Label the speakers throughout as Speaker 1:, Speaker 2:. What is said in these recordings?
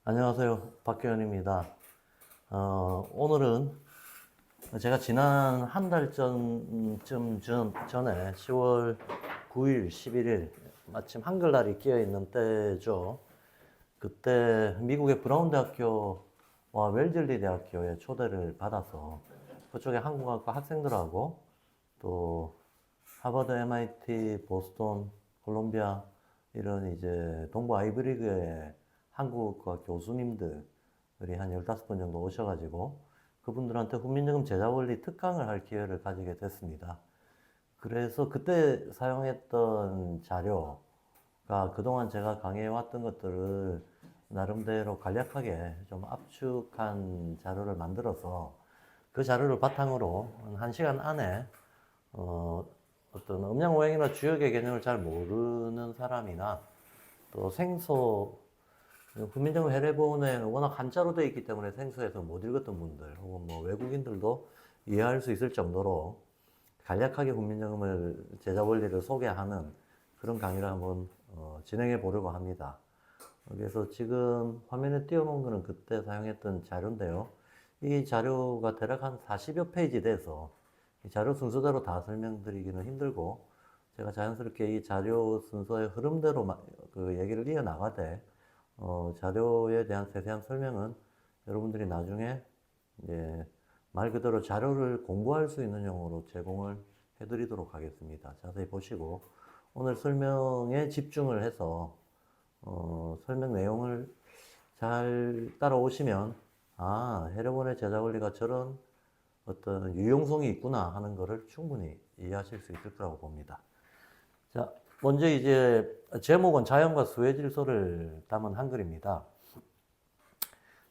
Speaker 1: 안녕하세요. 박규현입니다. 오늘은 제가 지난 한 달 전에 10월 9일, 11일 마침 한글날이 끼어 있는 때죠. 그때 미국의 브라운 대학교와 웰즐리 대학교에 초대를 받아서 그쪽에 한국학과 학생들하고 또 하버드, MIT, 보스턴, 콜롬비아 이런 이제 동부 아이브리그의 한국과 교수님들이 한 15분 정도 오셔가지고 그분들한테 훈민정음 제자원리 특강을 할 기회를 가지게 됐습니다. 그래서 그때 사용했던 자료가 그동안 제가 강의해왔던 것들을 나름대로 간략하게 좀 압축한 자료를 만들어서 그 자료를 바탕으로 한 1시간 안에 어떤 음양오행이나 주역의 개념을 잘 모르는 사람이나 또 생소 훈민정음 해례본에 워낙 한자로 되어 있기 때문에 생소해서 못 읽었던 분들 혹은 뭐 외국인들도 이해할 수 있을 정도로 간략하게 훈민정음을 제자 원리를 소개하는 그런 강의를 한번 진행해 보려고 합니다. 그래서 지금 화면에 띄워놓은 거는 그때 사용했던 자료인데요. 이 자료가 대략 한 40여 페이지 돼서 이 자료 순서대로 다 설명드리기는 힘들고 제가 자연스럽게 이 자료 순서의 흐름대로 그 얘기를 이어나가되 자료에 대한 세세한 설명은 여러분들이 나중에 이제 말 그대로 자료를 공부할 수 있는 용어로 제공을 해드리도록 하겠습니다. 자세히 보시고 오늘 설명에 집중을 해서 설명 내용을 잘 따라오시면 해례본의 제자 원리가 저런 어떤 유용성이 있구나 하는 것을 충분히 이해하실 수 있을 거라고 봅니다. 자, 먼저 이제 제목은 자연과 수의 질서를 담은 한글입니다.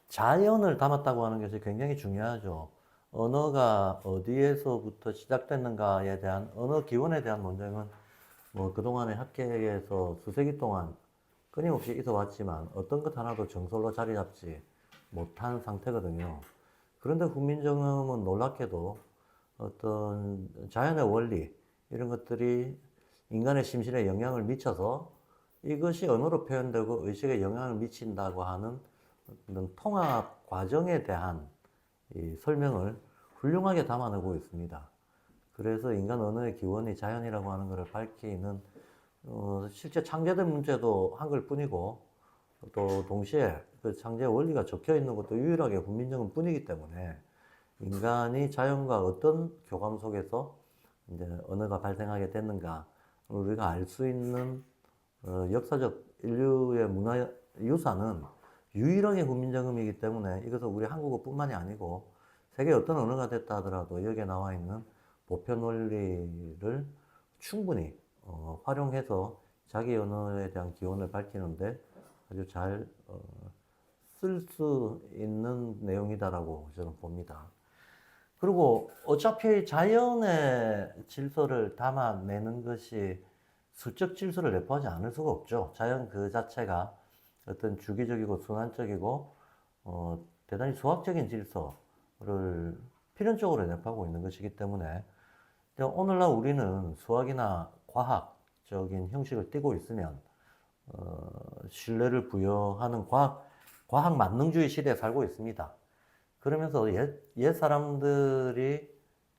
Speaker 1: 자연을 담았다고 하는 것이 굉장히 중요하죠. 언어가 어디에서부터 시작됐는가에 대한 언어 기원에 대한 논쟁은 뭐 그동안의 학계에서 수세기 동안 끊임없이 있어 왔지만 어떤 것 하나도 정설로 자리 잡지 못한 상태거든요. 그런데 훈민정음은 놀랍게도 어떤 자연의 원리 이런 것들이 인간의 심신에 영향을 미쳐서 이것이 언어로 표현되고 의식에 영향을 미친다고 하는 통합 과정에 대한 이 설명을 훌륭하게 담아내고 있습니다. 그래서 인간 언어의 기원이 자연이라고 하는 것을 밝히는 실제 창제된 문제도 한글뿐이고 또 동시에 그 창제 원리가 적혀 있는 것도 유일하게 훈민정음 뿐이기 때문에 인간이 자연과 어떤 교감 속에서 이제 언어가 발생하게 됐는가 우리가 알 수 있는 역사적 인류의 문화 유산은 유일하게 훈민정음이기 때문에 이것은 우리 한국어뿐만이 아니고 세계 어떤 언어가 됐다 하더라도 여기에 나와 있는 보편 원리를 충분히 활용해서 자기 언어에 대한 기원을 밝히는데 아주 잘 쓸 수 있는 내용이다라고 저는 봅니다. 그리고 어차피 자연의 질서를 담아내는 것이 수적 질서를 내포하지 않을 수가 없죠. 자연 그 자체가 어떤 주기적이고 순환적이고 대단히 수학적인 질서를 필연적으로 내포하고 있는 것이기 때문에 오늘날 우리는 수학이나 과학적인 형식을 띠고 있으면 신뢰를 부여하는 과학 만능주의 시대에 살고 있습니다. 그러면서 옛 사람들이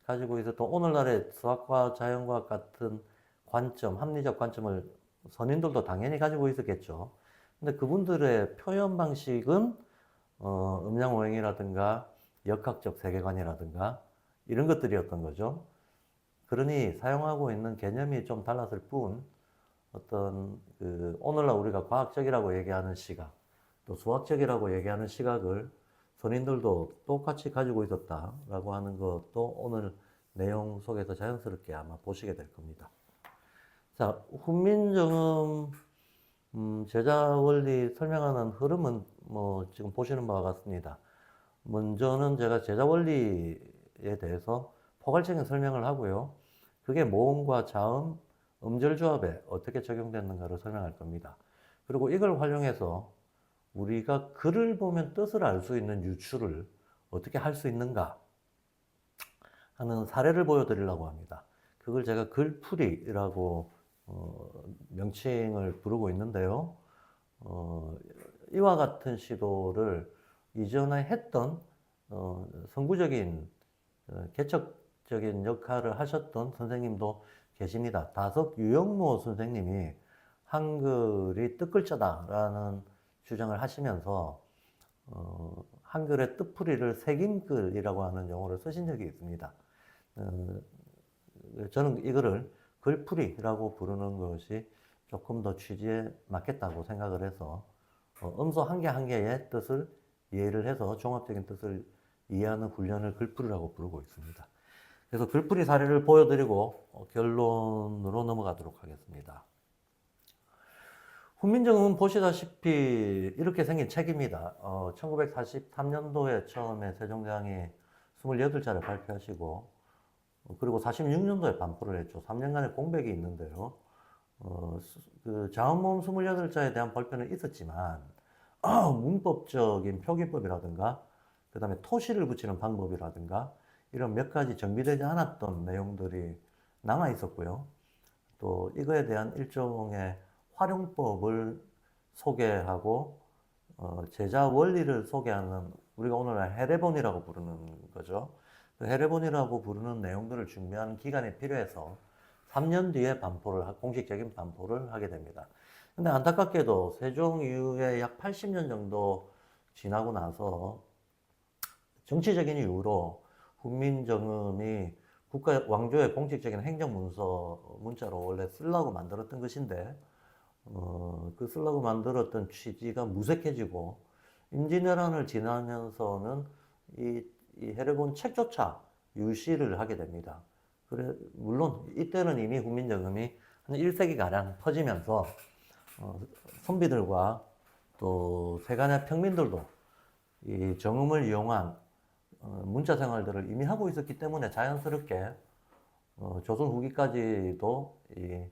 Speaker 1: 가지고 있었던 오늘날의 수학과 자연과학 같은 관점, 합리적 관점을 선인들도 당연히 가지고 있었겠죠. 근데 그분들의 표현 방식은 음양오행이라든가 역학적 세계관이라든가 이런 것들이었던 거죠. 그러니 사용하고 있는 개념이 좀 달랐을 뿐 어떤 그 오늘날 우리가 과학적이라고 얘기하는 시각 또 수학적이라고 얘기하는 시각을 선인들도 똑같이 가지고 있었다라고 하는 것도 오늘 내용 속에서 자연스럽게 아마 보시게 될 겁니다. 자, 훈민정음 제자 원리 설명하는 흐름은 뭐 지금 보시는 바와 같습니다. 먼저는 제가 제자 원리에 대해서 포괄적인 설명을 하고요. 그게 모음과 자음, 음절 조합에 어떻게 적용됐는가를 설명할 겁니다. 그리고 이걸 활용해서 우리가 글을 보면 뜻을 알 수 있는 유추를 어떻게 할 수 있는가 하는 사례를 보여드리려고 합니다. 그걸 제가 글풀이라고 명칭을 부르고 있는데요. 이와 같은 시도를 이전에 했던 선구적인 개척적인 역할을 하셨던 선생님도 계십니다. 다석 유영모 선생님이 한글이 뜻글자다라는 주장을 하시면서 한글의 뜻풀이를 새김글이라고 하는 용어를 쓰신 적이 있습니다. 저는 이거를 글풀이라고 부르는 것이 조금 더 취지에 맞겠다고 생각을 해서 음소 한 개 한 개의 뜻을 이해를 해서 종합적인 뜻을 이해하는 훈련을 글풀이라고 부르고 있습니다. 그래서 글풀이 사례를 보여드리고 결론으로 넘어가도록 하겠습니다. 훈민정음은 보시다시피 이렇게 생긴 책입니다. 1943년도에 처음에 세종대왕이 28자를 발표하시고 그리고 46년도에 반포를 했죠. 3년간의 공백이 있는데요. 그 자음모음 28자에 대한 발표는 있었지만 문법적인 표기법이라든가 그 다음에 토시를 붙이는 방법이라든가 이런 몇 가지 정비되지 않았던 내용들이 남아 있었고요. 또 이거에 대한 일종의 활용법을 소개하고 제자 원리를 소개하는 우리가 오늘날 해례본이라고 부르는 거죠. 그 해례본이라고 부르는 내용들을 준비하는 기간이 필요해서 3년 뒤에 공식적인 반포를 하게 됩니다. 근데 안타깝게도 세종 이후에 약 80년 정도 지나고 나서 정치적인 이유로 훈민정음이 국가 왕조의 공식적인 문자로 원래 쓰려고 만들었던 것인데 그 쓰려고 만들었던 취지가 무색해지고 임진왜란을 지나면서는 이 해례본 책조차 유실을 하게 됩니다. 그래 물론 이때는 이미 훈민정음이 한 1세기가량 퍼지면서 선비들과 또 세간의 평민들도 이 정음을 이용한 문자 생활들을 이미 하고 있었기 때문에 자연스럽게 조선 후기까지도 이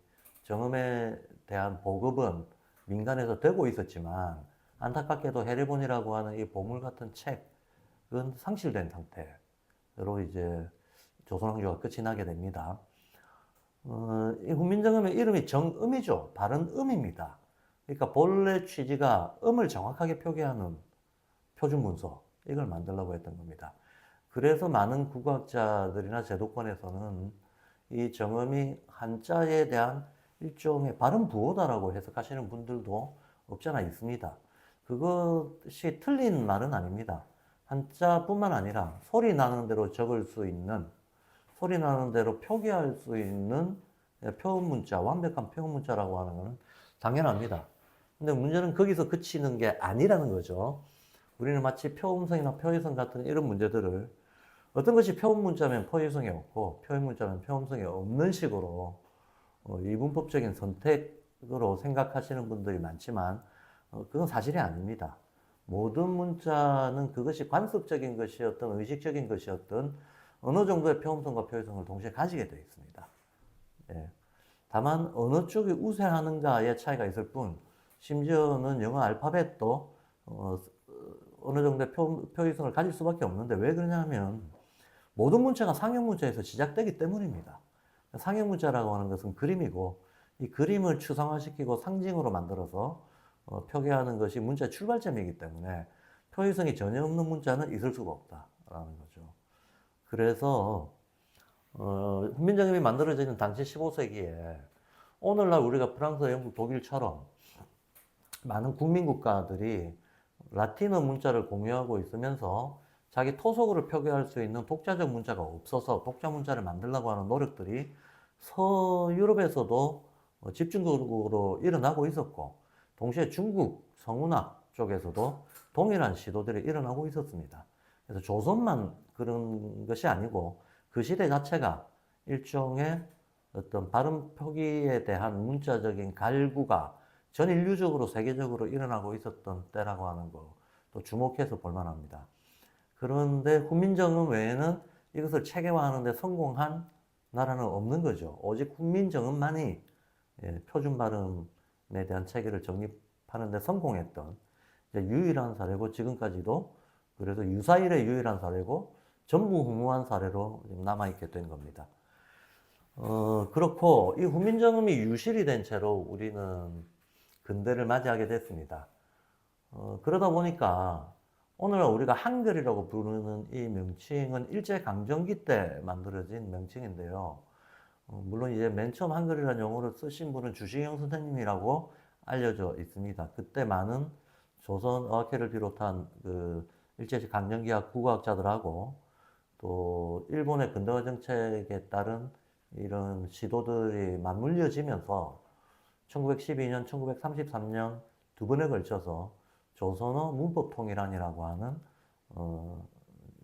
Speaker 1: 정음에 대한 보급은 민간에서 되고 있었지만 안타깝게도 해례본이라고 하는 이 보물 같은 책은 상실된 상태로 이제 조선왕조가 끝이 나게 됩니다. 이 훈민정음의 이름이 정음이죠. 발은 음입니다. 그러니까 본래 취지가 음을 정확하게 표기하는 표준문서 이걸 만들려고 했던 겁니다. 그래서 많은 국어학자들이나 제도권에서는 이 정음이 한자에 대한 일종의 발음 부호다라고 해석하시는 분들도 없잖아 있습니다. 그것이 틀린 말은 아닙니다. 한자뿐만 아니라 소리 나는 대로 적을 수 있는, 소리 나는 대로 표기할 수 있는 표현문자, 완벽한 표현문자라고 하는 것은 당연합니다. 근데 문제는 거기서 그치는 게 아니라는 거죠. 우리는 마치 표음성이나 표의성 같은 이런 문제들을 어떤 것이 표음문자면 표의성이 없고 표현문자면 표음성이 없는 식으로 이 문법적인 선택으로 생각하시는 분들이 많지만 그건 사실이 아닙니다. 모든 문자는 그것이 관습적인 것이었던 의식적인 것이었던 어느 정도의 표음성과 표의성을 동시에 가지게 되어 있습니다. 예. 다만 어느 쪽이 우세하는가의 차이가 있을 뿐 심지어는 영어 알파벳도 어느 정도의 표의성을 가질 수밖에 없는데 왜 그러냐면 모든 문자가 상형문자에서 시작되기 때문입니다. 상형문자라고 하는 것은 그림이고 이 그림을 추상화시키고 상징으로 만들어서 표기하는 것이 문자의 출발점이기 때문에 표의성이 전혀 없는 문자는 있을 수가 없다라는 거죠. 그래서 훈민정음이 만들어지는 당시 15세기에 오늘날 우리가 프랑스, 영국, 독일처럼 많은 국민국가들이 라틴어 문자를 공유하고 있으면서 자기 토속어를 표기할 수 있는 독자적 문자가 없어서 독자 문자를 만들려고 하는 노력들이 서유럽에서도 집중적으로 일어나고 있었고 동시에 중국 성운학 쪽에서도 동일한 시도들이 일어나고 있었습니다. 그래서 조선만 그런 것이 아니고 그 시대 자체가 일종의 어떤 발음 표기에 대한 문자적인 갈구가 전 인류적으로 세계적으로 일어나고 있었던 때라고 하는 거 또 주목해서 볼 만합니다. 그런데 훈민정음 외에는 이것을 체계화하는 데 성공한 나라는 없는 거죠. 오직 훈민정음만이 표준 발음에 대한 체계를 정립하는 데 성공했던 유일한 사례고 지금까지도 그래서 유사일의 유일한 사례고 전무후무한 사례로 남아있게 된 겁니다. 그렇고 이 훈민정음이 유실이 된 채로 우리는 근대를 맞이하게 됐습니다. 그러다 보니까 오늘날 우리가 한글이라고 부르는 이 명칭은 일제강점기 때 만들어진 명칭인데요. 물론 이제 맨 처음 한글이라는 용어를 쓰신 분은 주시경 선생님이라고 알려져 있습니다. 그때 많은 조선 어학회를 비롯한 그 일제 강점기학 국어학자들하고 또 일본의 근대화 정책에 따른 이런 시도들이 맞물려지면서 1912년, 1933년 두 번에 걸쳐서 조선어 문법 통일안이라고 하는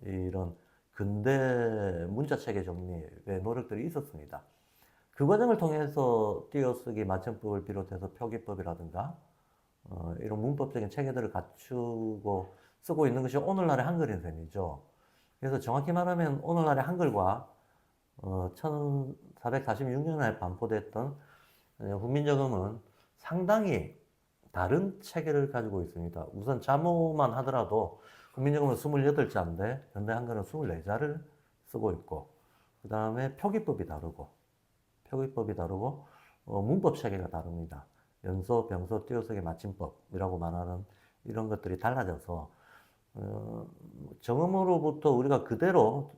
Speaker 1: 이런 근대 문자 체계 정립의 노력들이 있었습니다. 그 과정을 통해서 띄어쓰기 맞춤법을 비롯해서 표기법이라든가 이런 문법적인 체계들을 갖추고 쓰고 있는 것이 오늘날의 한글인 셈이죠. 그래서 정확히 말하면 오늘날의 한글과 1446년에 반포됐던 훈민정음은 상당히 다른 체계를 가지고 있습니다. 우선 자모만 하더라도 훈민정음은 28자인데 현대 한글은 24자를 쓰고 있고 그 다음에 표기법이 다르고 문법 체계가 다릅니다. 연서, 병서, 띄어쓰기 맞춤법이라고 말하는 이런 것들이 달라져서 정음으로부터 우리가 그대로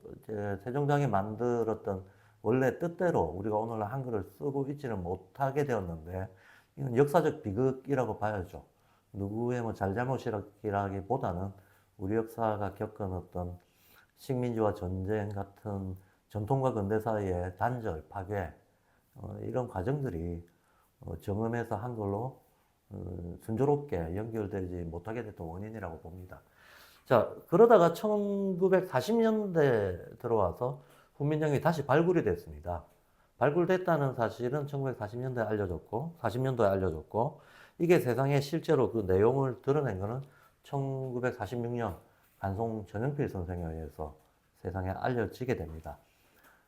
Speaker 1: 세종장이 만들었던 원래 뜻대로 우리가 오늘날 한글을 쓰고 있지는 못하게 되었는데 이건 역사적 비극이라고 봐야죠. 누구의 뭐 잘잘못이라기보다는 우리 역사가 겪은 어떤 식민지와 전쟁 같은 전통과 근대 사이의 단절, 파괴 이런 과정들이 정음에서 한글로 순조롭게 연결되지 못하게 됐던 원인이라고 봅니다. 자, 그러다가 1940년대 들어와서 훈민정음이 다시 발굴이 됐습니다. 발굴됐다는 사실은 1940년대에 알려졌고, 40년도에 알려졌고, 이게 세상에 실제로 그 내용을 드러낸 것은 1946년 간송 전영필 선생에 의해서 세상에 알려지게 됩니다.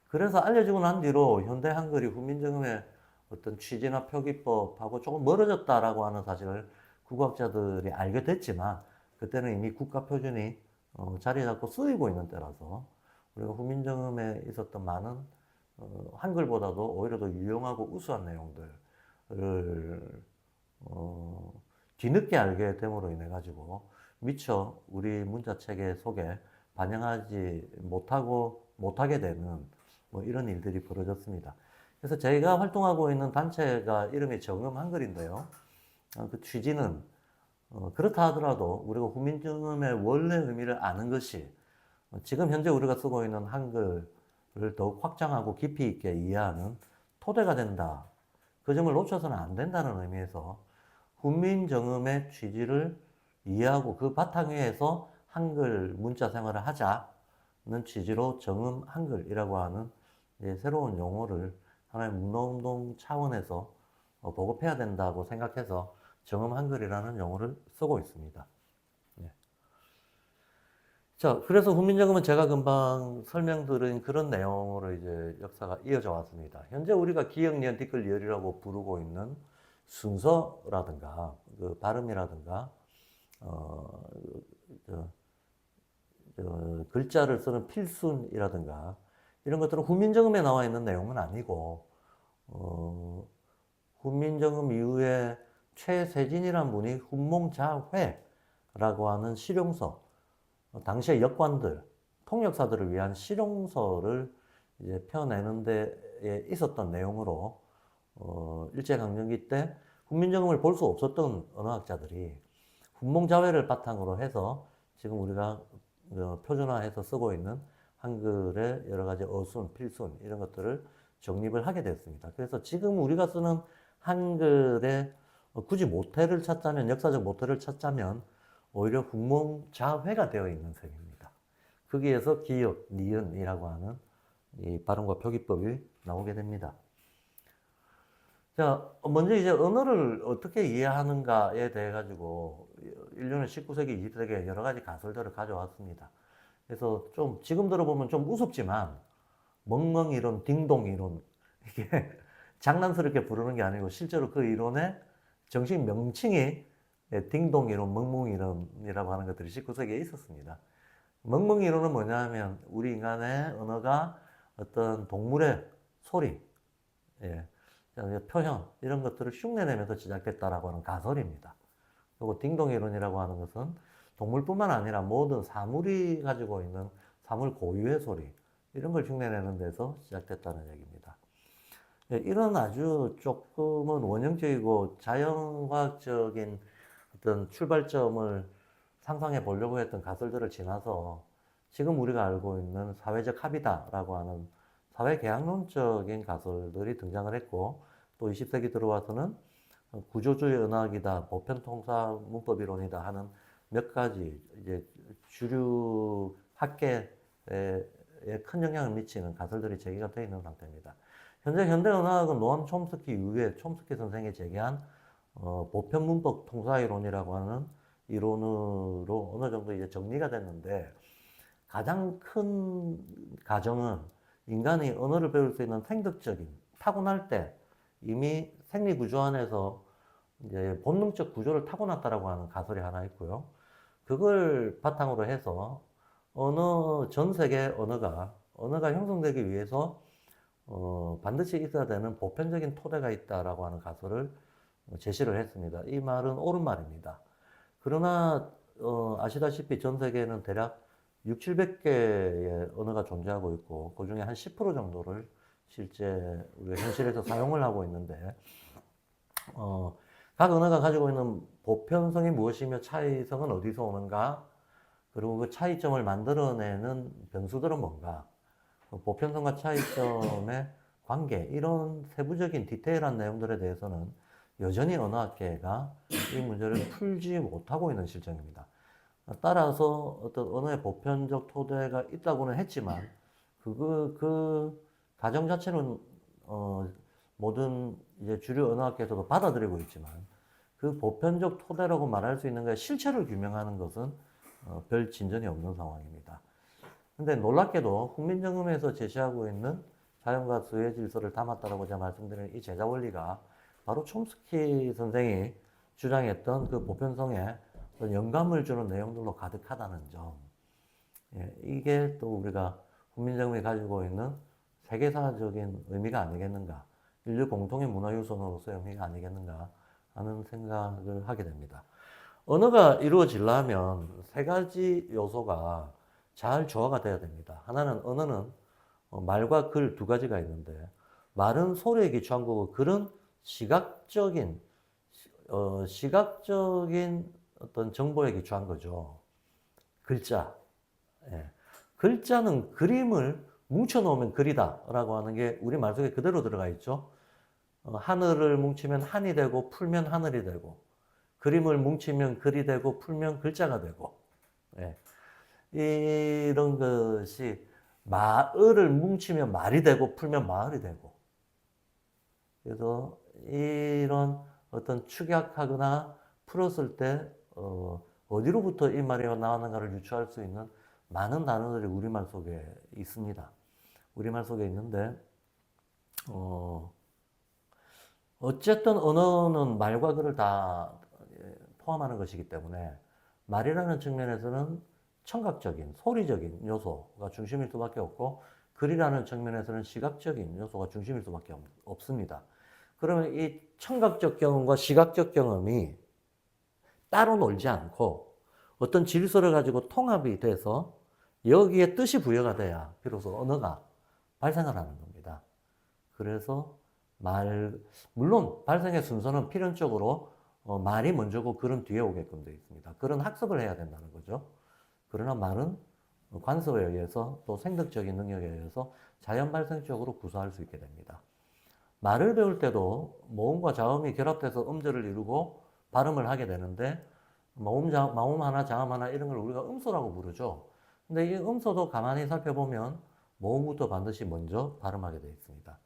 Speaker 1: 그래서 알려지고 난 뒤로 현대 한글이 훈민정음의 어떤 취지나 표기법하고 조금 멀어졌다라고 하는 사실을 국어학자들이 알게 됐지만 그때는 이미 국가표준이 자리 잡고 쓰이고 있는 때라서 우리가 훈민정음에 있었던 많은 한글보다도 오히려 더 유용하고 우수한 내용들을 뒤늦게 알게 됨으로 인해 가지고 미처 우리 문자 체계 속에 반영하지 못하게 되는 뭐 이런 일들이 벌어졌습니다. 그래서 저희가 활동하고 있는 단체가 이름이 정음 한글인데요. 그 취지는 그렇다 하더라도 우리가 훈민정음의 원래 의미를 아는 것이 지금 현재 우리가 쓰고 있는 한글을 더욱 확장하고 깊이 있게 이해하는 토대가 된다. 그 점을 놓쳐서는 안 된다는 의미에서 훈민정음의 취지를 이해하고 그 바탕 위에서 한글 문자 생활을 하자는 취지로 정음 한글이라고 하는 새로운 용어를 하나의 문화운동 차원에서 보급해야 된다고 생각해서 정음 한글이라는 용어를 쓰고 있습니다. 예. 자, 그래서 훈민정음은 제가 금방 설명드린 그런 내용으로 이제 역사가 이어져 왔습니다. 현재 우리가 기역, 니은, 티끌, 리을이라고 부르고 있는 순서라든가 그 발음이라든가 저, 글자를 쓰는 필순이라든가 이런 것들은 훈민정음에 나와 있는 내용은 아니고 훈민정음 이후에 최세진이라는 분이 훈몽자회라고 하는 실용서, 당시의 역관들, 통역사들을 위한 실용서를 이제 펴내는 데에 있었던 내용으로 일제강점기 때 훈민정음을 볼 수 없었던 언어학자들이 훈몽자회를 바탕으로 해서 지금 우리가 표준화해서 쓰고 있는 한글의 여러 가지 어순, 필순 이런 것들을 정립을 하게 됐습니다. 그래서 지금 우리가 쓰는 한글의 굳이 모태를 찾자면, 역사적 모태를 찾자면 오히려 훈몽자회가 되어 있는 셈입니다. 거기에서 기역, 니은이라고 하는 이 발음과 표기법이 나오게 됩니다. 자, 먼저 이제 언어를 어떻게 이해하는가에 대해 가지고 인류는 19세기, 20세기에 여러 가지 가설들을 가져왔습니다. 그래서 좀 지금 들어보면 좀 우습지만 멍멍 이론, 딩동 이론 이게 장난스럽게 부르는 게 아니고 실제로 그 이론의 정식 명칭이 딩동 이론, 멍멍 이론이라고 하는 것들이 19세기에 있었습니다. 멍멍 이론은 뭐냐 하면 우리 인간의 언어가 어떤 동물의 소리, 예, 표현 이런 것들을 흉내내면서 시작됐다라고 하는 가설입니다. 그리고 딩동 이론이라고 하는 것은 동물뿐만 아니라 모든 사물이 가지고 있는 사물 고유의 소리, 이런 걸 흉내내는 데서 시작됐다는 얘기입니다. 예, 이런 아주 조금은 원형적이고 자연과학적인 어떤 출발점을 상상해 보려고 했던 가설들을 지나서 지금 우리가 알고 있는 사회적 합의다라고 하는 사회계약론적인 가설들이 등장을 했고, 또 20세기 들어와서는 구조주의 언어학이다, 보편통사 문법이론이다 하는 몇 가지 이제 주류 학계에 큰 영향을 미치는 가설들이 제기가 되어 있는 상태입니다. 현재 현대 언어학은 노암 촘스키 이후에 촘스키 선생이 제기한 보편 문법 통사 이론이라고 하는 이론으로 어느 정도 이제 정리가 됐는데, 가장 큰 가정은 인간이 언어를 배울 수 있는 생득적인 타고날 때 이미 생리 구조 안에서 이제 본능적 구조를 타고났다라고 하는 가설이 하나 있고요. 그걸 바탕으로 해서 전 세계 언어가 형성되기 위해서 반드시 있어야 되는 보편적인 토대가 있다라고 하는 가설을 제시를 했습니다. 이 말은 옳은 말입니다. 그러나 아시다시피 전 세계에는 대략 6, 700개의 언어가 존재하고 있고, 그 중에 한 10% 정도를 실제 우리가 현실에서 사용을 하고 있는데, 각 언어가 가지고 있는 보편성이 무엇이며 차이성은 어디서 오는가, 그리고 그 차이점을 만들어내는 변수들은 뭔가, 보편성과 차이점의 관계, 이런 세부적인 디테일한 내용들에 대해서는 여전히 언어학계가 이 문제를 풀지 못하고 있는 실정입니다. 따라서 어떤 언어의 보편적 토대가 있다고는 했지만, 그 가정 자체는 모든 이제 주류 언어학계에서도 받아들이고 있지만, 그 보편적 토대라고 말할 수 있는 것의 실체를 규명하는 것은 별 진전이 없는 상황입니다. 근데 놀랍게도 훈민정음에서 제시하고 있는 자연과 수의 질서를 담았다라고 제가 말씀드린 이 제자 원리가 바로 촘스키 선생이 주장했던 그 보편성에 영감을 주는 내용들로 가득하다는 점. 예, 이게 또 우리가 훈민정음이 가지고 있는 세계사적인 의미가 아니겠는가, 인류 공통의 문화 유산으로서의 의미가 아니겠는가 하는 생각을 하게 됩니다. 언어가 이루어지려면 세 가지 요소가 잘 조화가 돼야 됩니다. 하나는, 언어는 말과 글 두 가지가 있는데, 말은 소리에 기초한 거고 글은 시각적인 어떤 정보에 기초한 거죠. 글자. 예. 글자는 그림을 뭉쳐놓으면 글이다라고 하는 게 우리 말 속에 그대로 들어가 있죠. 하늘을 뭉치면 한이 되고 풀면 하늘이 되고, 그림을 뭉치면 글이 되고 풀면 글자가 되고, 예. 이런 것이 마을을 뭉치면 말이 되고 풀면 마을이 되고, 그래서 이런 어떤 축약하거나 풀었을 때 어디로부터 이 말이 나왔는가를 유추할 수 있는 많은 단어들이 우리말 속에 있습니다. 우리말 속에 있는데 어쨌든 언어는 말과 글을 다 포함하는 것이기 때문에, 말이라는 측면에서는 청각적인, 소리적인 요소가 중심일 수밖에 없고, 글이라는 측면에서는 시각적인 요소가 중심일 수밖에 없습니다. 그러면 이 청각적 경험과 시각적 경험이 따로 놀지 않고 어떤 질서를 가지고 통합이 돼서 여기에 뜻이 부여가 돼야 비로소 언어가 발생을 하는 겁니다. 그래서 물론 발생의 순서는 필연적으로 말이 먼저고 글은 뒤에 오게끔 되어 있습니다. 글은 학습을 해야 된다는 거죠. 그러나 말은 관습에 의해서, 또 생득적인 능력에 의해서 자연 발생적으로 구사할 수 있게 됩니다. 말을 배울 때도 모음과 자음이 결합돼서 음절을 이루고 발음을 하게 되는데, 마음 하나, 자음 하나, 이런 걸 우리가 음소라고 부르죠. 근데 이 음소도 가만히 살펴보면 모음부터 반드시 먼저 발음하게 되어 있습니다.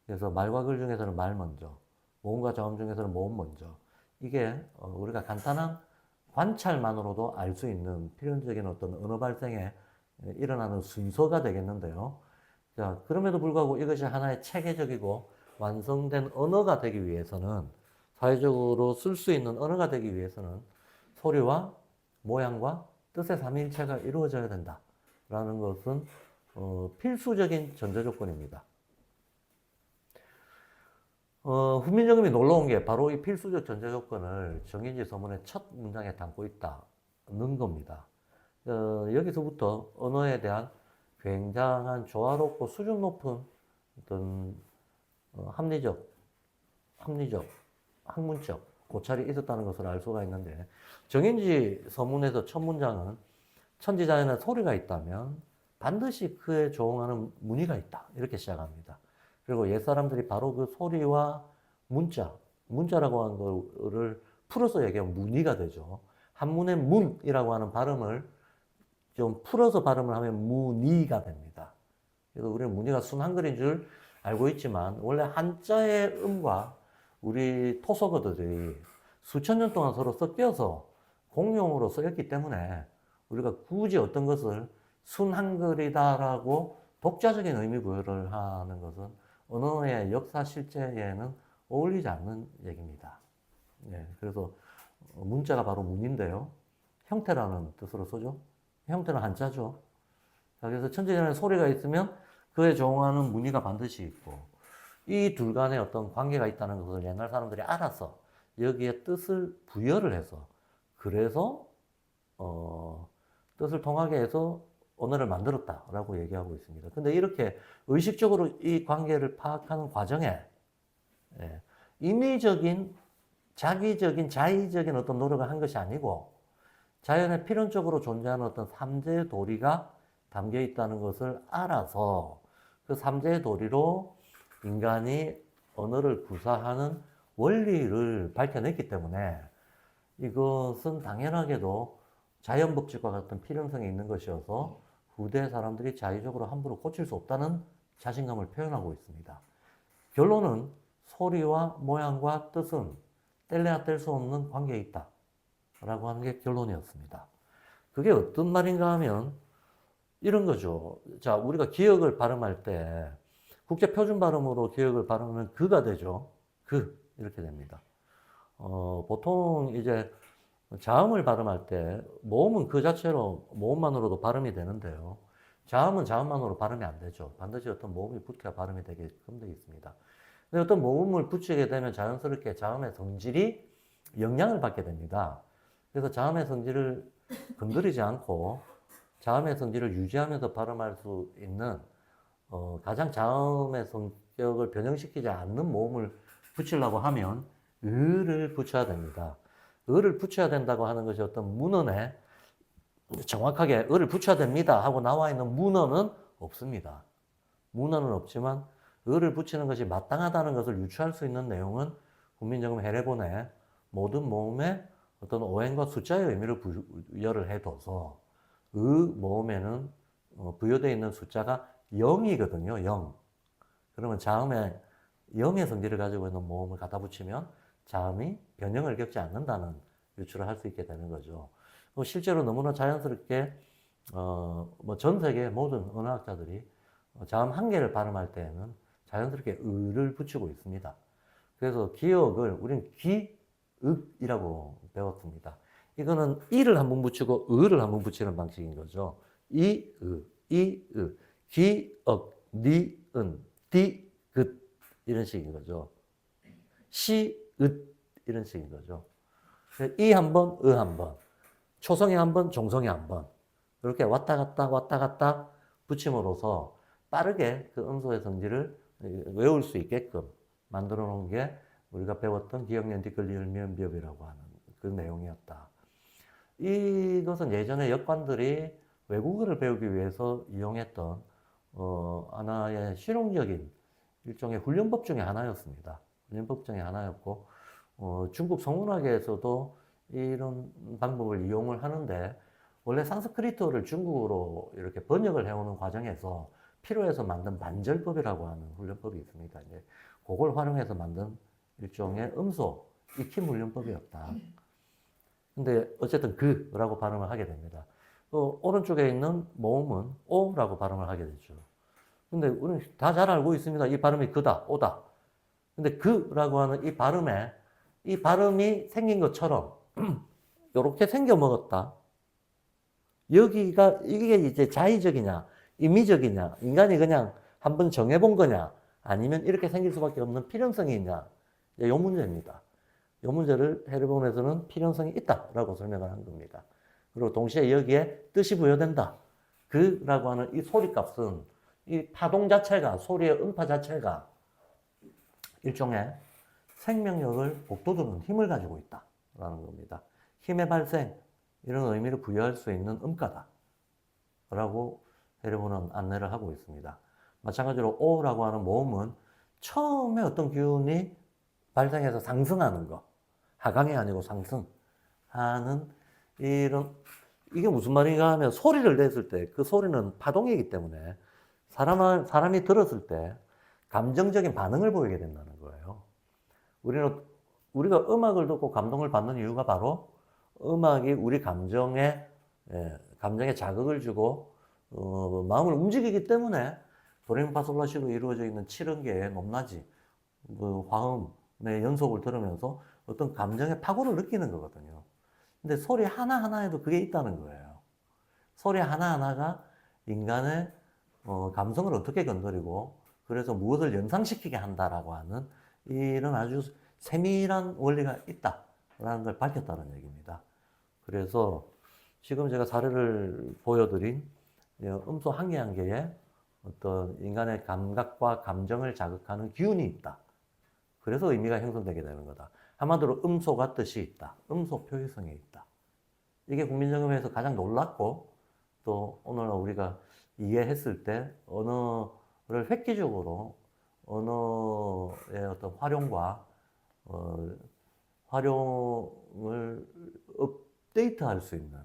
Speaker 1: 그래서 말과 글 중에서는 말 먼저, 모음과 자음 중에서는 모음 먼저. 이게 우리가 간단한 관찰만으로도 알 수 있는 필연적인 어떤 언어 발생에 일어나는 순서가 되겠는데요. 자, 그럼에도 불구하고 이것이 하나의 체계적이고 완성된 언어가 되기 위해서는, 사회적으로 쓸 수 있는 언어가 되기 위해서는 소리와 모양과 뜻의 삼위일체가 이루어져야 된다라는 것은 필수적인 전제 조건입니다. 훈민정음이 놀라운 게 바로 이 필수적 전제 조건을 정인지 서문의 첫 문장에 담고 있다는 겁니다. 여기서부터 언어에 대한 굉장한 조화롭고 수준 높은 어떤 합리적, 학문적 고찰이 있었다는 것을 알 수가 있는데, 정인지 서문에서 첫 문장은 천지자연에 소리가 있다면 반드시 그에 조응하는 무늬가 있다, 이렇게 시작합니다. 그리고 옛사람들이 바로 그 소리와 문자라고 하는 거를 풀어서 얘기하면 무늬가 되죠. 한문의 문이라고 하는 발음을 좀 풀어서 발음을 하면 무늬가 됩니다. 그래서 우리는 무늬가 순한글인 줄 알고 있지만 원래 한자의 음과 우리 토속어들이 수천 년 동안 서로 섞여서 공용으로 쓰였기 때문에 우리가 굳이 어떤 것을 순한글이다라고 독자적인 의미 부여를 하는 것은 언어의 역사 실제에는 어울리지 않는 얘기입니다. 예, 그래서 문자가 바로 문인데요. 형태라는 뜻으로 쓰죠. 형태는 한자죠. 그래서 천지자연에 소리가 있으면 그에 조응하는 무늬가 반드시 있고, 이 둘 간에 어떤 관계가 있다는 것을 옛날 사람들이 알아서 여기에 뜻을 부여를 해서, 그래서 뜻을 통하게 해서 언어를 만들었다라고 얘기하고 있습니다. 근데 이렇게 의식적으로 이 관계를 파악하는 과정에 임의적인, 자기적인, 자의적인 어떤 노력을 한 것이 아니고 자연에 필연적으로 존재하는 어떤 삼재의 도리가 담겨 있다는 것을 알아서 그 삼재의 도리로 인간이 언어를 구사하는 원리를 밝혀냈기 때문에 이것은 당연하게도 자연법칙과 같은 필연성이 있는 것이어서 후대 사람들이 자의적으로 함부로 고칠 수 없다는 자신감을 표현하고 있습니다. 결론은 소리와 모양과 뜻은 뗄래야 뗄 수 없는 관계에 있다 라고 하는 게 결론이었습니다. 그게 어떤 말인가 하면 이런 거죠. 자, 우리가 기억을 발음할 때 국제 표준 발음으로 기억을 발음하면 그가 되죠. 이렇게 됩니다. 보통 이제 자음을 발음할 때 모음은 그 자체로 모음만으로도 발음이 되는데요. 자음은 자음만으로 발음이 안 되죠. 반드시 어떤 모음이 붙여야 발음이 되게끔 되어 있습니다. 근데 어떤 모음을 붙이게 되면 자연스럽게 자음의 성질이 영향을 받게 됩니다. 그래서 자음의 성질을 건드리지 않고 자음의 성질을 유지하면서 발음할 수 있는 가장 자음의 성격을 변형시키지 않는 모음을 붙이려고 하면 을을 붙여야 됩니다. 을을 붙여야 된다고 하는 것이 어떤 문헌에 정확하게 을을 붙여야 됩니다 하고 나와 있는 문헌은 없습니다. 문헌은 없지만 을을 붙이는 것이 마땅하다는 것을 유추할 수 있는 내용은 훈민정음 해례본에 모든 모음에 어떤 오행과 숫자의 의미를 부여를 해둬서 모음에는 부여되어 있는 숫자가 0이거든요. 0. 그러면 자음에 0의 성질을 가지고 있는 모음을 갖다 붙이면 자음이 변형을 겪지 않는다는 유추를 할 수 있게 되는 거죠. 실제로 너무나 자연스럽게 전 세계 모든 언어학자들이 자음 한 개를 발음할 때에는 자연스럽게 을을 붙이고 있습니다. 그래서 기억을 우리는 기읍이라고 배웠습니다. 이거는 이를 한번 붙이고 을을 한번 붙이는 방식인 거죠. 이의, 기억, 니은, 디귿 이런 식인 거죠. 시읒 이런 식인 거죠. 이 한 번, 한 번, 초성이 한 번, 종성이 한 번 이렇게 왔다 갔다 붙임으로써 빠르게 그 음소의 성질을 외울 수 있게끔 만들어 놓은 게 우리가 배웠던 기억년 디귿 리을 미음 비읍이라고 하는 그 내용이었다. 이것은 예전에 역관들이 외국어를 배우기 위해서 이용했던 하나의 실용적인 일종의 훈련법 중에 하나였습니다. 훈련법 중에 하나였고 중국 성문학에서도 이런 방법을 이용을 하는데 원래 산스크리트어를 중국어로 이렇게 번역을 해오는 과정에서 필요해서 만든 만절법이라고 하는 훈련법이 있습니다. 이제 그걸 활용해서 만든 일종의 음소 익힘 훈련법이었다. 근데 어쨌든 그라고 발음을 하게 됩니다. 오른쪽에 있는 모음은 오라고 발음을 하게 되죠. 근데 우리는 다 잘 알고 있습니다. 이 발음이 그다, 오다. 근데 그라고 하는 이 발음이 생긴 것처럼 이렇게 생겨 먹었다. 여기가 이게 이제 자의적이냐, 임의적이냐, 인간이 그냥 한번 정해본 거냐, 아니면 이렇게 생길 수밖에 없는 필연성이 있냐, 이 문제입니다. 이 문제를 해리본에서는 필연성이 있다라고 설명을 한 겁니다. 그리고 동시에 여기에 뜻이 부여된다. 그라고 하는 이 소리값은 이 파동 자체가, 소리의 음파 자체가 일종의 생명력을 북돋우는 힘을 가지고 있다라는 겁니다. 힘의 발생, 이런 의미를 부여할 수 있는 음가다 라고 해리본은 안내를 하고 있습니다. 마찬가지로 O라고 하는 모음은 처음에 어떤 기운이 발생해서 상승하는 거, 하강이 아니고 상승하는 이런, 이게 무슨 말인가 하면 소리를 냈을 때 그 소리는 파동이기 때문에 사람이 들었을 때 감정적인 반응을 보이게 된다는 거예요. 우리가 음악을 듣고 감동을 받는 이유가 바로 음악이 우리 감정에 자극을 주고 마음을 움직이기 때문에 도레미파솔라시로 이루어져 있는 7음계의 높낮이, 그 화음의 연속을 들으면서 어떤 감정의 파고를 느끼는 거거든요. 근데 소리 하나하나에도 그게 있다는 거예요. 소리 하나하나가 인간의 감성을 어떻게 건드리고 그래서 무엇을 연상시키게 한다라고 하는 이런 아주 세밀한 원리가 있다라는 걸 밝혔다는 얘기입니다. 그래서 지금 제가 사례를 보여드린 음소 한 개 한 개에 어떤 인간의 감각과 감정을 자극하는 기운이 있다. 그래서 의미가 형성되게 되는 거다. 한마디로 음소가 뜻이 있다. 음소 표시성이 있다. 이게 국민정음에서 가장 놀랍고 또 오늘 우리가 이해했을 때 언어를 획기적으로 언어의 어떤 활용과 활용을 업데이트할 수 있는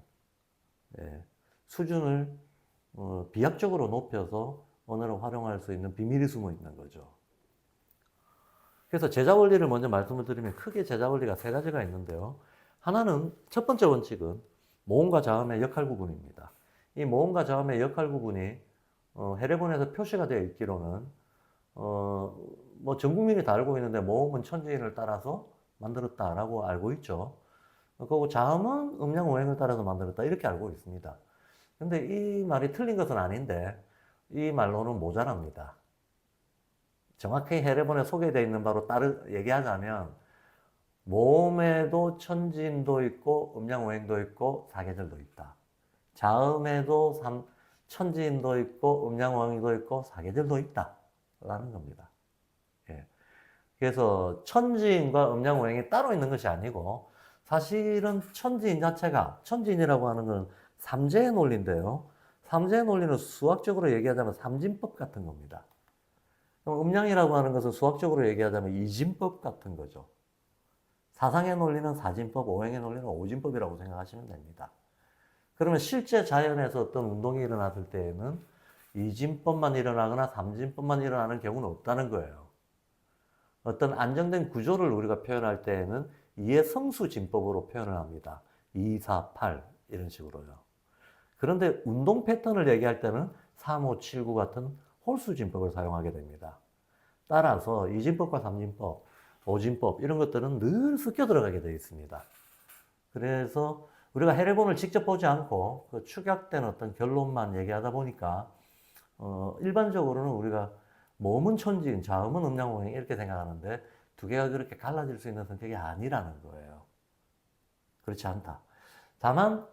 Speaker 1: 수준을 비약적으로 높여서 언어를 활용할 수 있는 비밀이 숨어 있는 거죠. 그래서 제자 원리를 먼저 말씀을 드리면 크게 제자 원리가 세 가지가 있는데요. 하나는 첫 번째 원칙은 모음과 자음의 역할 구분입니다. 이 모음과 자음의 역할 구분이 해례본에서 표시가 되어 있기로는 뭐 전 국민이 다 알고 있는데 모음은 천지인을 따라서 만들었다라고 알고 있죠. 그리고 자음은 음양 오행을 따라서 만들었다 이렇게 알고 있습니다. 근데 이 말이 틀린 것은 아닌데 이 말로는 모자랍니다. 정확히 해례본에 소개되어 있는 바로 얘기하자면 모음에도 천지인도 있고 음양 오행도 있고 사계절도 있다. 자음에도 천지인도 있고 음양 오행도 있고 사계절도 있다라는 겁니다. 예. 그래서 천지인과 음양 오행이 따로 있는 것이 아니고 사실은 천지인 자체가, 천지인이라고 하는 건 삼재의 논리인데요. 삼재의 논리는 수학적으로 얘기하자면 삼진법 같은 겁니다. 음양이라고 하는 것은 수학적으로 얘기하자면 이진법 같은 거죠. 사상의 논리는 사진법, 오행의 논리는 오진법이라고 생각하시면 됩니다. 그러면 실제 자연에서 어떤 운동이 일어났을 때에는 이진법만 일어나거나 삼진법만 일어나는 경우는 없다는 거예요. 어떤 안정된 구조를 우리가 표현할 때에는 2의 성수진법으로 표현을 합니다. 2, 4, 8 이런 식으로요. 그런데 운동 패턴을 얘기할 때는 3, 5, 7, 9 같은 홀수진법을 사용하게 됩니다. 따라서 이진법과 삼진법, 오진법 이런 것들은 늘 섞여 들어가게 되어 있습니다. 그래서 우리가 해례본을 직접 보지 않고 그 축약된 어떤 결론만 얘기하다 보니까 일반적으로는 우리가 모음은 천지인, 자음은 음양오행 이렇게 생각하는데 두 개가 그렇게 갈라질 수 있는 성격이 아니라는 거예요. 그렇지 않다. 다만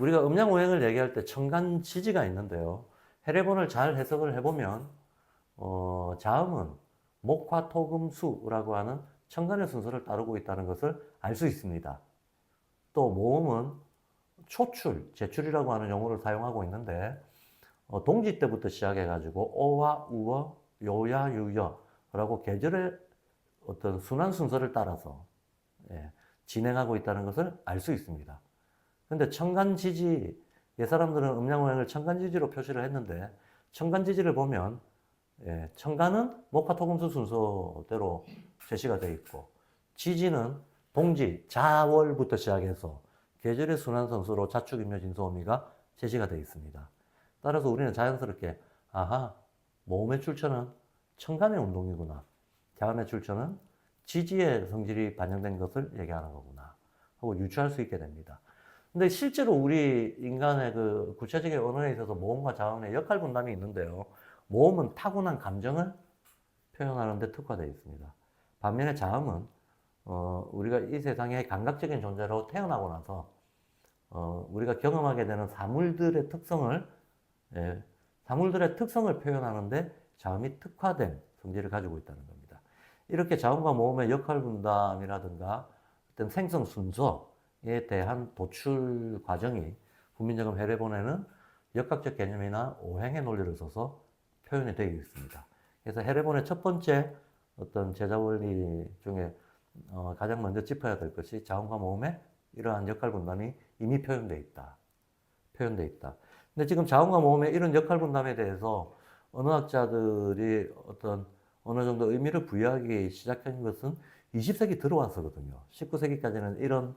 Speaker 1: 우리가 음양오행을 얘기할 때 천간지지가 있는데요. 해례본을 잘 해석을 해보면 자음은 목화 토금수라고 하는 천간의 순서를 따르고 있다는 것을 알 수 있습니다. 또 모음은 초출, 제출이라고 하는 용어를 사용하고 있는데 동지 때부터 시작해가지고 오와 우어, 요야, 유여라고 계절의 어떤 순환 순서를 따라서 진행하고 있다는 것을 알 수 있습니다. 근데 천간지지, 옛사람들은 음양오행을 천간지지로 표시를 했는데 천간지지를 보면 천간은 목화토금수 순서대로 제시가 되어 있고 지지는 동지, 자월부터 시작해서 계절의 순환 순서로 자축, 임묘, 진소음이가 제시가 되어 있습니다. 따라서 우리는 자연스럽게 아하, 모음의 출처는 천간의 운동이구나. 자음의 출처는 지지의 성질이 반영된 것을 얘기하는 거구나 하고 유추할 수 있게 됩니다. 근데 실제로 우리 인간의 그 구체적인 언어에 있어서 모음과 자음의 역할 분담이 있는데요. 모음은 타고난 감정을 표현하는 데 특화되어 있습니다. 반면에 자음은 우리가 이 세상에 감각적인 존재로 태어나고 나서 우리가 경험하게 되는 사물들의 특성을 예, 사물들의 특성을 표현하는데 자음이 특화된 성질을 가지고 있다는 겁니다. 이렇게 자음과 모음의 역할 분담이라든가 어떤 생성 순서에 대한 도출 과정이 훈민정음 해례본에는 역학적 개념이나 오행의 논리를 써서 표현이 되어 있습니다. 그래서 해례본의 첫 번째 어떤 제자 원리 중에 가장 먼저 짚어야 될 것이 자음과 모음의 이러한 역할 분담이 이미 표현되어 있다. 표현되어 있다. 근데 지금 자음과 모음의 이런 역할 분담에 대해서 언어학자들이 어느 정도 의미를 부여하기 시작한 것은 20세기 들어와서거든요. 19세기까지는 이런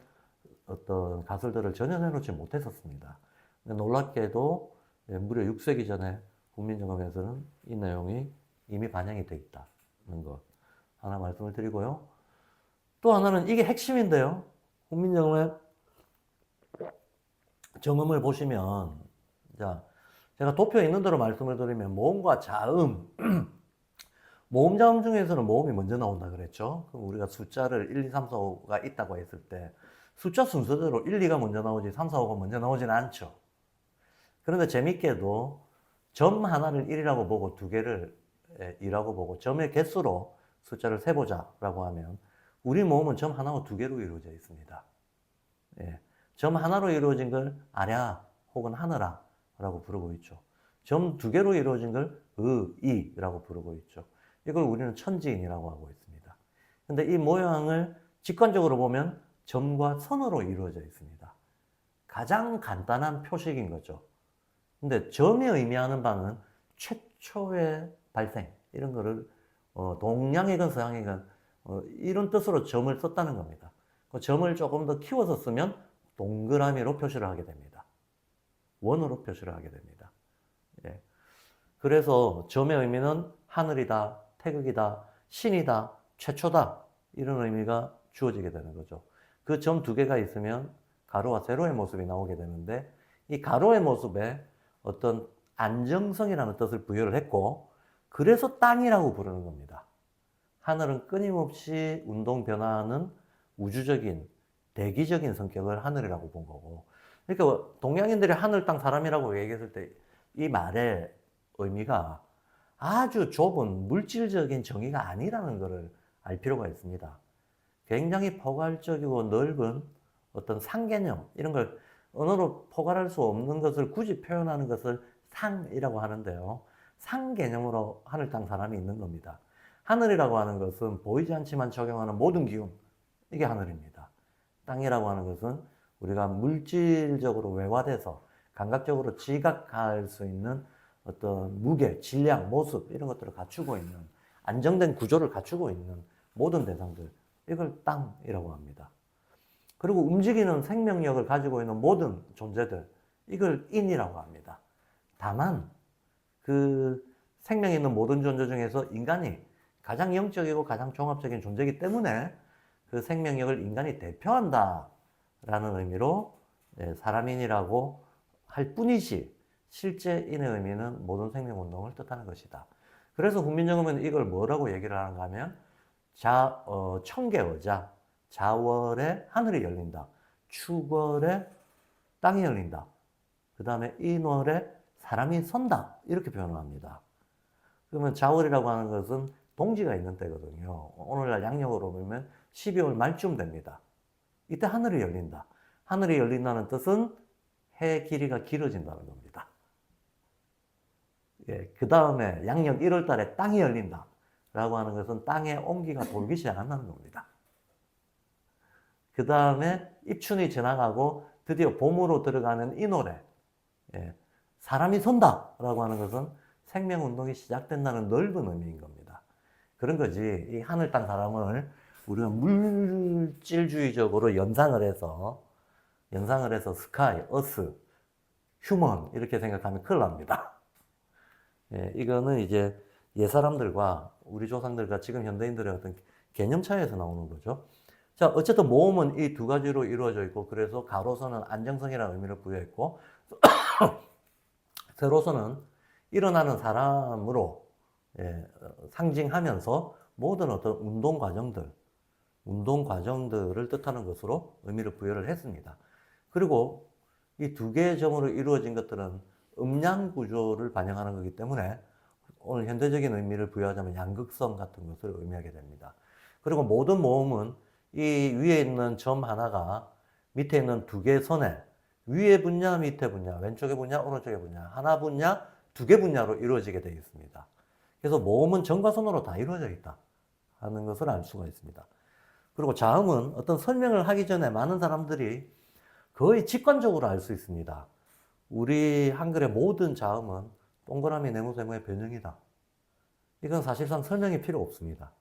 Speaker 1: 어떤 가설들을 전혀 내놓지 못했었습니다. 근데 놀랍게도 무려 6세기 전에 훈민정음에서는 이 내용이 이미 반영이 되어 있다는 것 하나 말씀을 드리고요. 또 하나는 이게 핵심인데요. 훈민정음의 정음을 보시면, 자, 제가 도표에 있는 대로 말씀을 드리면 모음과 자음, 모음 자음 중에서는 모음이 먼저 나온다 그랬죠. 그럼 우리가 숫자를 1, 2, 3, 4, 5가 있다고 했을 때 숫자 순서대로 1, 2가 먼저 나오지 3, 4, 5가 먼저 나오지는 않죠. 그런데 재밌게도 점 하나를 1이라고 보고 두 개를 2라고 보고 점의 개수로 숫자를 세보자라고 하면 우리 모음은 점 하나와 두 개로 이루어져 있습니다. 예. 점 하나로 이루어진 걸 아랴 혹은 하느라 라고 부르고 있죠. 점 두 개로 이루어진 걸 이라고 부르고 있죠. 이걸 우리는 천지인이라고 하고 있습니다. 근데 이 모양을 직관적으로 보면 점과 선으로 이루어져 있습니다. 가장 간단한 표식인 거죠. 근데 점이 의미하는 바는 최초의 발생, 이런 거를 동양이건 서양이건 이런 뜻으로 점을 썼다는 겁니다. 그 점을 조금 더 키워서 쓰면 동그라미로 표시를 하게 됩니다. 원으로 표시를 하게 됩니다. 예. 그래서 점의 의미는 하늘이다, 태극이다, 신이다, 최초다, 이런 의미가 주어지게 되는 거죠. 그 점 두 개가 있으면 가로와 세로의 모습이 나오게 되는데 이 가로의 모습에 어떤 안정성이라는 뜻을 부여를 했고 그래서 땅이라고 부르는 겁니다. 하늘은 끊임없이 운동 변화하는 우주적인 대기적인 성격을 하늘이라고 본 거고, 그러니까 동양인들이 하늘, 땅, 사람이라고 얘기했을 때 이 말의 의미가 아주 좁은 물질적인 정의가 아니라는 것을 알 필요가 있습니다. 굉장히 포괄적이고 넓은 어떤 상개념, 이런 걸 언어로 포괄할 수 없는 것을 굳이 표현하는 것을 상이라고 하는데요. 상개념으로 하늘, 땅, 사람이 있는 겁니다. 하늘이라고 하는 것은 보이지 않지만 적용하는 모든 기운, 이게 하늘입니다. 땅이라고 하는 것은 우리가 물질적으로 외화돼서 감각적으로 지각할 수 있는 어떤 무게, 질량, 모습, 이런 것들을 갖추고 있는 안정된 구조를 갖추고 있는 모든 대상들, 이걸 땅이라고 합니다. 그리고 움직이는 생명력을 가지고 있는 모든 존재들, 이걸 인이라고 합니다. 다만 그 생명이 있는 모든 존재 중에서 인간이 가장 영적이고 가장 종합적인 존재이기 때문에 그 생명력을 인간이 대표한다라는 의미로 사람인이라고 할 뿐이지 실제 인의 의미는 모든 생명운동을 뜻하는 것이다. 그래서 훈민정음은 이걸 뭐라고 얘기를 하는가 하면 청개어자, 자월에 하늘이 열린다, 축월에 땅이 열린다, 그 다음에 인월에 사람이 선다, 이렇게 표현을 합니다. 그러면 자월이라고 하는 것은 동지가 있는 때거든요. 오늘날 양력으로 보면 12월 말쯤 됩니다. 이때 하늘이 열린다. 하늘이 열린다는 뜻은 해 길이가 길어진다는 겁니다. 예, 그 다음에 양력 1월 달에 땅이 열린다 라고 하는 것은 땅에 온기가 돌기 시작한다는 겁니다. 그 다음에 입춘이 지나가고 드디어 봄으로 들어가는 인월에 사람이 선다 라고 하는 것은 생명운동이 시작된다는 넓은 의미인 겁니다. 그런 거지, 이 하늘, 땅, 사람을 우리가 물질주의적으로 연상을 해서 스카이, 어스, 휴먼 이렇게 생각하면 큰일 납니다. 예, 이거는 이제 옛사람들과 우리 조상들과 지금 현대인들의 어떤 개념 차이에서 나오는 거죠. 자, 어쨌든 모음은 이 두 가지로 이루어져 있고, 그래서 가로서는 안정성이라는 의미를 부여했고, 세로서는 일어나는 사람으로 상징하면서 모든 어떤 운동 과정들, 운동 과정들을 뜻하는 것으로 의미를 부여를 했습니다. 그리고 이 두 개의 점으로 이루어진 것들은 음양 구조를 반영하는 거기 때문에 오늘 현대적인 의미를 부여하자면 양극성 같은 것을 의미하게 됩니다. 그리고 모든 모음은 이 위에 있는 점 하나가 밑에 있는 두 개의 선에 위에 분야, 밑에 분야, 왼쪽에 분야, 오른쪽에 분야, 하나 분야, 두 개 분야로 이루어지게 되어 있습니다. 그래서 모음은 점과 선으로 다 이루어져 있다 하는 것을 알 수가 있습니다. 그리고 자음은 어떤 설명을 하기 전에 많은 사람들이 거의 직관적으로 알 수 있습니다. 우리 한글의 모든 자음은 동그라미, 네모, 세모의 변형이다. 이건 사실상 설명이 필요 없습니다.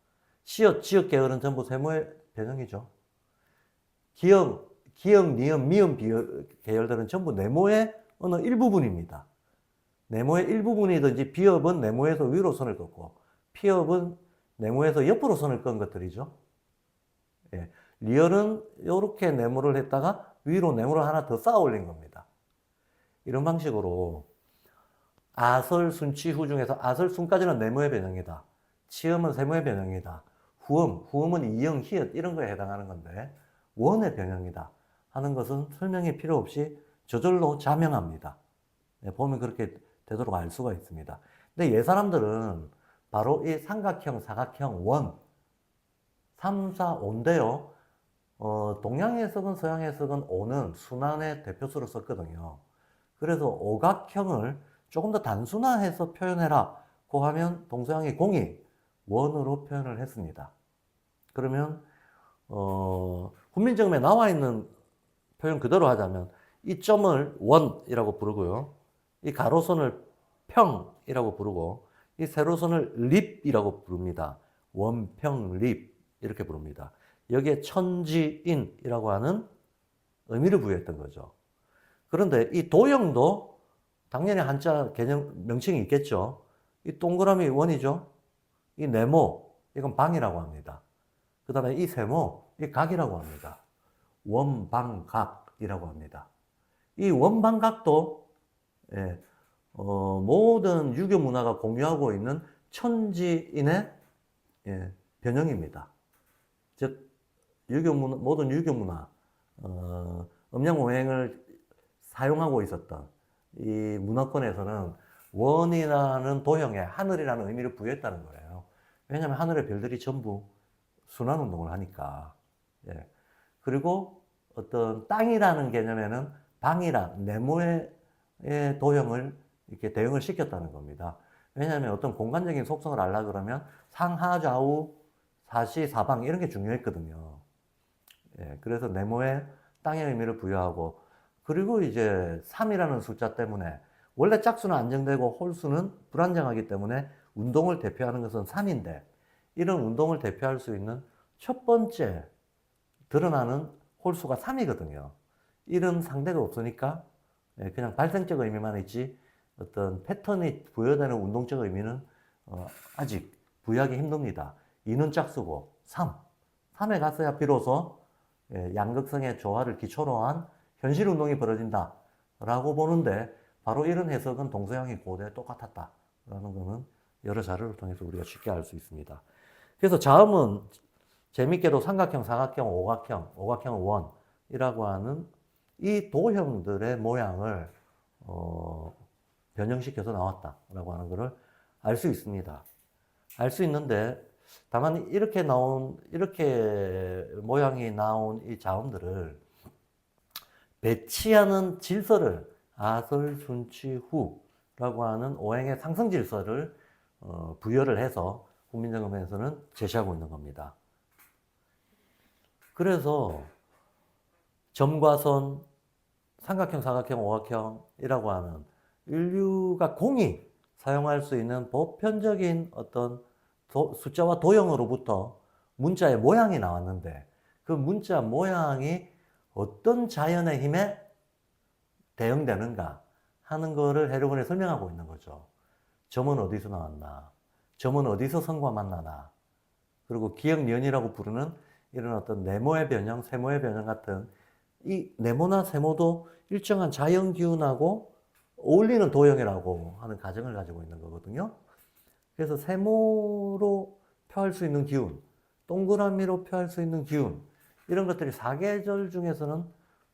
Speaker 1: 시옷, 지읒 계열은 전부 세모의 변형이죠. 기역, 니은, 미음 계열들은 전부 네모의 어느 일부분입니다. 네모의 일부분이든지 비읍은 네모에서 위로 선을 긋고 피읍은 네모에서 옆으로 선을 끈 것들이죠. 예. 리얼은 이렇게 네모를 했다가 위로 네모를 하나 더 쌓아 올린 겁니다. 이런 방식으로 아설, 순, 치, 후 중에서 아설, 순까지는 네모의 변형이다. 치음은 세모의 변형이다. 후음은 이응, 히읗 이런 거에 해당하는 건데 원의 변형이다 하는 것은 설명이 필요 없이 저절로 자명합니다. 네, 보면 그렇게 되도록 알 수가 있습니다. 근데 옛 사람들은 바로 이 삼각형, 사각형, 원, 3, 4, 5인데요. 동양 해석은 서양 해석은 5는 순환의 대표수로 썼거든요. 그래서 오각형을 조금 더 단순화해서 표현해라 고 하면 동서양이 공이 원으로 표현을 했습니다. 그러면 훈민정음에 나와 있는 표현 그대로 하자면 이 점을 원이라고 부르고요. 이 가로선을 평이라고 부르고 이 세로선을 립이라고 부릅니다. 원평 립 이렇게 부릅니다. 여기에 천지인이라고 하는 의미를 부여했던 거죠. 그런데 이 도형도 당연히 한자 개념 명칭이 있겠죠. 이 동그라미 원이죠. 이 네모 이건 방이라고 합니다. 그 다음에 이 세모 이 각이라고 합니다. 원방각이라고 합니다. 이 원방각도 예, 모든 유교 문화가 공유하고 있는 천지인의 예, 변형입니다. 즉 모든 유교 문화 음양오행을 사용하고 있었던 이 문화권에서는 원이라는 도형에 하늘이라는 의미를 부여했다는 거예요. 왜냐하면 하늘의 별들이 전부 순환운동을 하니까. 예. 그리고 어떤 땅이라는 개념에는 방이란 네모의 도형을 이렇게 대응을 시켰다는 겁니다. 왜냐하면 어떤 공간적인 속성을 알려 그러면 상하 좌우 사시 사방 이런 게 중요했거든요. 예, 그래서 네모에 땅의 의미를 부여하고 그리고 이제 3이라는 숫자 때문에 원래 짝수는 안정되고 홀수는 불안정하기 때문에 운동을 대표하는 것은 3인데 이런 운동을 대표할 수 있는 첫 번째 드러나는 홀수가 3이거든요. 이런 상대가 없으니까 그냥 발생적 의미만 있지 어떤 패턴이 부여되는 운동적 의미는 아직 부여하기 힘듭니다. 2는 짝수고 3에 갔어야 비로소 양극성의 조화를 기초로 한 현실 운동이 벌어진다 라고 보는데 바로 이런 해석은 동서양이 고대에 똑같았다 라는 것은 여러 자료를 통해서 우리가 쉽게 알 수 있습니다. 그래서 자음은 재밌게도 삼각형, 사각형, 오각형, 원이라고 하는 이 도형들의 모양을 변형시켜서 나왔다라고 하는 것을 알 수 있습니다. 알 수 있는데 다만 이렇게 모양이 나온 이 자음들을 배치하는 질서를 아설, 순치, 후라고 하는 오행의 상승 질서를 부여를 해서 훈민정음에서는 제시하고 있는 겁니다. 그래서 점과 선, 삼각형, 사각형, 오각형이라고 하는 인류가 공이 사용할 수 있는 보편적인 어떤 숫자와 도형으로부터 문자의 모양이 나왔는데 그 문자 모양이 어떤 자연의 힘에 대응되는가 하는 거를 해로군에 설명하고 있는 거죠. 점은 어디서 나왔나? 점은 어디서 선과 만나나? 그리고 기역니은이라고 부르는 이런 어떤 네모의 변형, 세모의 변형 같은 이 네모나 세모도 일정한 자연 기운하고 어울리는 도형이라고 하는 가정을 가지고 있는 거거든요. 그래서 세모로 표할 수 있는 기운, 동그라미로 표할 수 있는 기운, 이런 것들이 사계절 중에서는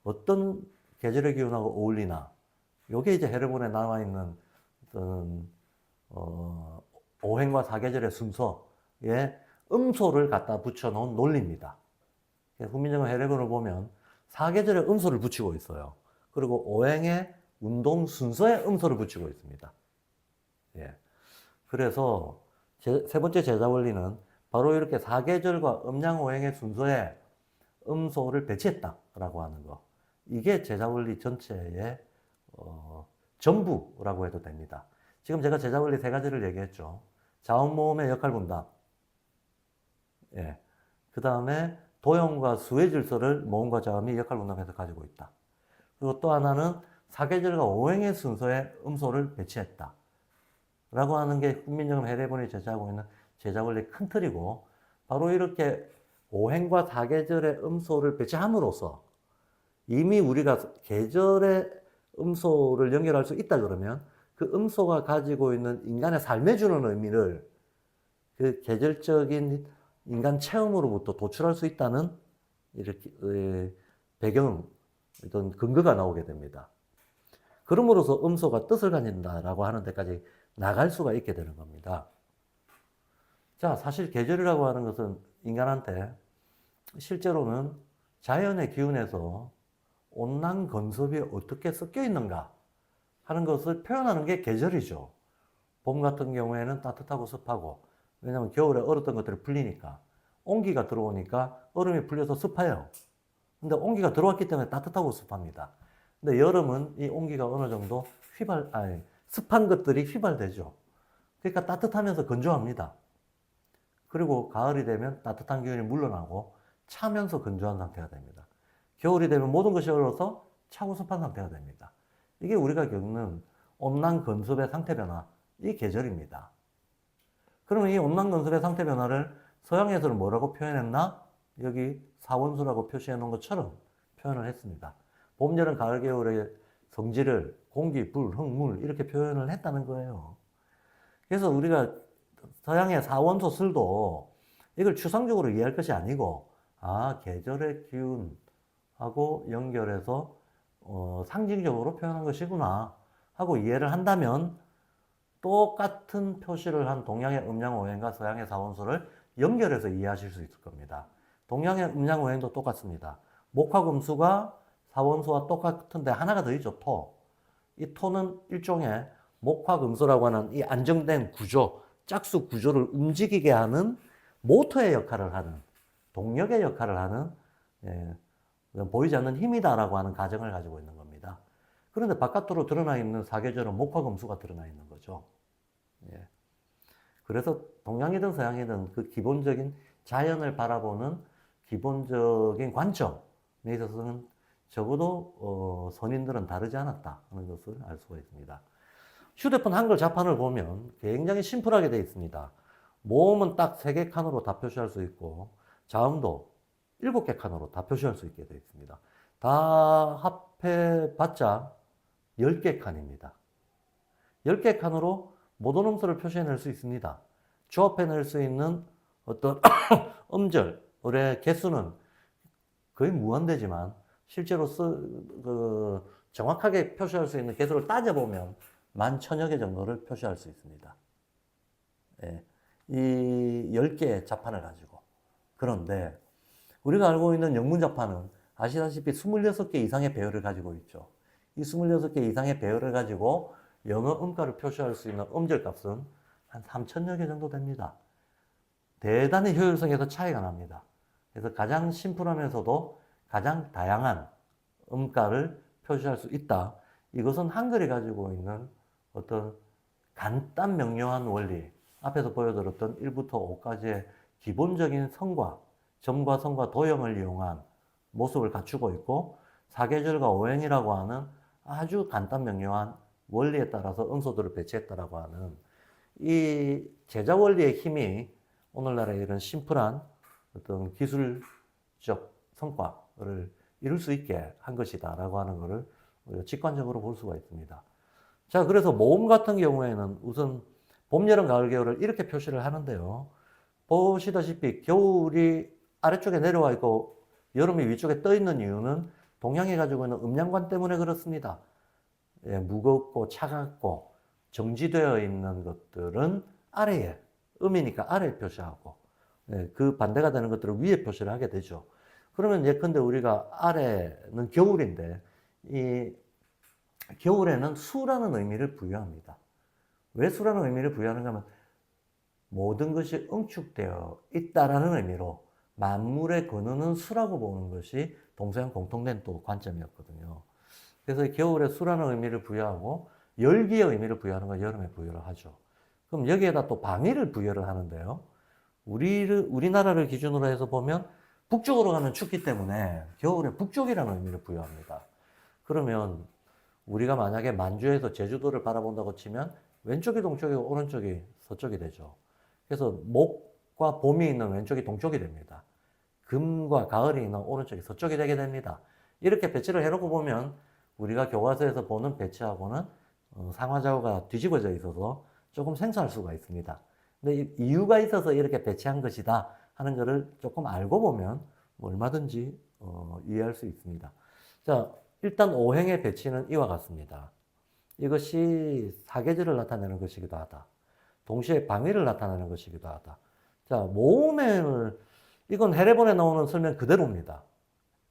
Speaker 1: 어떤 계절의 기운하고 어울리나, 요게 이제 헤르본에 나와 있는 어떤 오행과 사계절의 순서에 음소를 갖다 붙여놓은 논리입니다. 훈민정음 헤르본을 보면 사계절에 음소를 붙이고 있어요. 그리고 오행의 운동 순서에 음소를 붙이고 있습니다. 예. 그래서 세 번째 제자 원리는 바로 이렇게 사계절과 음양오행의 순서에 음소를 배치했다라고 하는 거. 이게 제자 원리 전체의 전부라고 해도 됩니다. 지금 제가 제자 원리 세 가지를 얘기했죠. 자원모음의 역할 분담. 예. 그 다음에 도형과 수의 질서를 모음과 자음이 역할 분담해서 가지고 있다. 그리고 또 하나는 사계절과 오행의 순서에 음소를 배치했다. 라고 하는 게 훈민정음 헤레본이 제시하고 있는 제자 원리의 큰 틀이고, 바로 이렇게 오행과 사계절의 음소를 배치함으로써 이미 우리가 계절의 음소를 연결할 수 있다 그러면 그 음소가 가지고 있는 인간의 삶에 주는 의미를 그 계절적인 인간 체험으로부터 도출할 수 있다는 이렇게 배경, 어떤 근거가 나오게 됩니다. 그럼으로써 음소가 뜻을 가진다라고 하는 데까지 나갈 수가 있게 되는 겁니다. 자, 사실 계절이라고 하는 것은 인간한테 실제로는 자연의 기운에서 온난 건섭이 어떻게 섞여 있는가 하는 것을 표현하는 게 계절이죠. 봄 같은 경우에는 따뜻하고 습하고, 왜냐하면 겨울에 얼었던 것들이 풀리니까, 온기가 들어오니까 얼음이 풀려서 습해요. 근데 온기가 들어왔기 때문에 따뜻하고 습합니다. 근데 여름은 이 온기가 어느 정도 습한 것들이 휘발되죠. 그러니까 따뜻하면서 건조합니다. 그리고 가을이 되면 따뜻한 기운이 물러나고 차면서 건조한 상태가 됩니다. 겨울이 되면 모든 것이 얼어서 차고 습한 상태가 됩니다. 이게 우리가 겪는 온난 건습의 상태 변화, 이 계절입니다. 그러면 이 온난 건습의 상태 변화를 서양에서는 뭐라고 표현했나? 여기 사원수라고 표시해 놓은 것처럼 표현을 했습니다. 봄, 여름, 가을, 겨울의 성질을 공기, 불, 흙, 물 이렇게 표현을 했다는 거예요. 그래서 우리가 서양의 사원소 술도 이걸 추상적으로 이해할 것이 아니고, 계절의 기운하고 연결해서 상징적으로 표현한 것이구나 하고 이해를 한다면, 똑같은 표시를 한 동양의 음양오행과 서양의 사원소를 연결해서 이해하실 수 있을 겁니다. 동양의 음양오행도 똑같습니다. 목화금수가 사원소와 똑같은데 하나가 더 있죠, 토. 이 토는 일종의 목화금수라고 하는 이 안정된 구조, 짝수 구조를 움직이게 하는 모터의 역할을 하는, 동력의 역할을 하는, 보이지 않는 힘이다라고 하는 가정을 가지고 있는 겁니다. 그런데 바깥으로 드러나 있는 사계절은 목화금수가 드러나 있는 거죠. 예. 그래서 동양이든 서양이든 그 기본적인 자연을 바라보는 기본적인 관점에 있어서는 적어도 선인들은 다르지 않았다 하는 것을 알 수가 있습니다. 휴대폰 한글 자판을 보면 굉장히 심플하게 되어 있습니다. 모음은 딱 3개 칸으로 다 표시할 수 있고, 자음도 7개 칸으로 다 표시할 수 있게 되어 있습니다. 다 합해봤자 10개 칸입니다. 10개 칸으로 모든 음소를 표시해낼 수 있습니다. 조합해낼 수 있는 어떤 음절의 개수는 거의 무한대지만, 실제로 정확하게 표시할 수 있는 개수를 따져보면 10,000여 개 정도를 표시할 수 있습니다. 예, 이 10개의 자판을 가지고. 그런데 우리가 알고 있는 영문자판은 아시다시피 26개 이상의 배열을 가지고 있죠. 이 26개 이상의 배열을 가지고 영어 음가를 표시할 수 있는 음절 값은 한 3,000여 개 정도 됩니다. 대단히 효율성에서 차이가 납니다. 그래서 가장 심플하면서도 가장 다양한 음가를 표시할 수 있다. 이것은 한글이 가지고 있는 어떤 간단 명료한 원리, 앞에서 보여드렸던 1부터 5까지의 기본적인 성과, 점과 성과 도형을 이용한 모습을 갖추고 있고, 사계절과 오행이라고 하는 아주 간단 명료한 원리에 따라서 음소들을 배치했다라고 하는 이 제자 원리의 힘이 오늘날의 이런 심플한 어떤 기술적 성과를 이룰 수 있게 한 것이다라고 하는 것을 우리가 직관적으로 볼 수가 있습니다. 자, 그래서 모음 같은 경우에는 우선 봄, 여름, 가을, 겨울을 이렇게 표시를 하는데요. 보시다시피 겨울이 아래쪽에 내려와 있고 여름이 위쪽에 떠 있는 이유는 동양이 가지고 있는 음양관 때문에 그렇습니다. 예, 무겁고 차갑고 정지되어 있는 것들은 아래에, 음이니까 아래에 표시하고, 예, 그 반대가 되는 것들을 위에 표시를 하게 되죠. 그러면 예컨대 우리가 아래는 겨울인데, 이 겨울에는 수라는 의미를 부여합니다. 왜 수라는 의미를 부여하는가 하면 모든 것이 응축되어 있다라는 의미로 만물의 근원은 수라고 보는 것이 동서양 공통된 또 관점이었거든요. 그래서 겨울에 수라는 의미를 부여하고 열기의 의미를 부여하는 건 여름에 부여를 하죠. 그럼 여기에다 또 방위를 부여를 하는데요. 우리나라를 기준으로 해서 보면 북쪽으로 가면 춥기 때문에 겨울에 북쪽이라는 의미를 부여합니다. 그러면 우리가 만약에 만주에서 제주도를 바라본다고 치면 왼쪽이 동쪽이고 오른쪽이 서쪽이 되죠. 그래서 목과 봄이 있는 왼쪽이 동쪽이 됩니다. 금과 가을이 있는 오른쪽이 서쪽이 되게 됩니다. 이렇게 배치를 해놓고 보면 우리가 교과서에서 보는 배치하고는 상하좌우가 뒤집어져 있어서 조금 생소할 수가 있습니다. 근데 이유가 있어서 이렇게 배치한 것이다 하는 것을 조금 알고 보면 뭐 얼마든지 이해할 수 있습니다. 자, 일단 오행의 배치는 이와 같습니다. 이것이 사계절을 나타내는 것이기도 하다. 동시에 방위를 나타내는 것이기도 하다. 자, 모음을 이건 해례본에 나오는 설명 그대로입니다.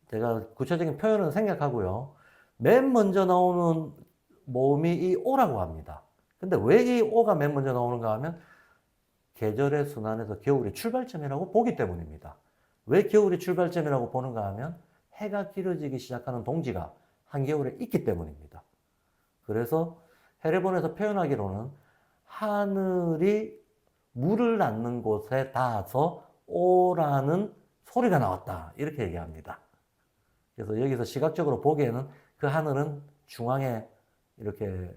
Speaker 1: 제가 구체적인 표현은 생략하고요. 맨 먼저 나오는 모음이 이 오라고 합니다. 근데 왜 이 오가 맨 먼저 나오는가 하면 계절의 순환에서 겨울이 출발점이라고 보기 때문입니다. 왜 겨울이 출발점이라고 보는가 하면 해가 길어지기 시작하는 동지가 한겨울에 있기 때문입니다. 그래서 해례본에서 표현하기로는 하늘이 물을 낳는 곳에 닿아서 오라는 소리가 나왔다. 이렇게 얘기합니다. 그래서 여기서 시각적으로 보기에는 그 하늘은 중앙에 이렇게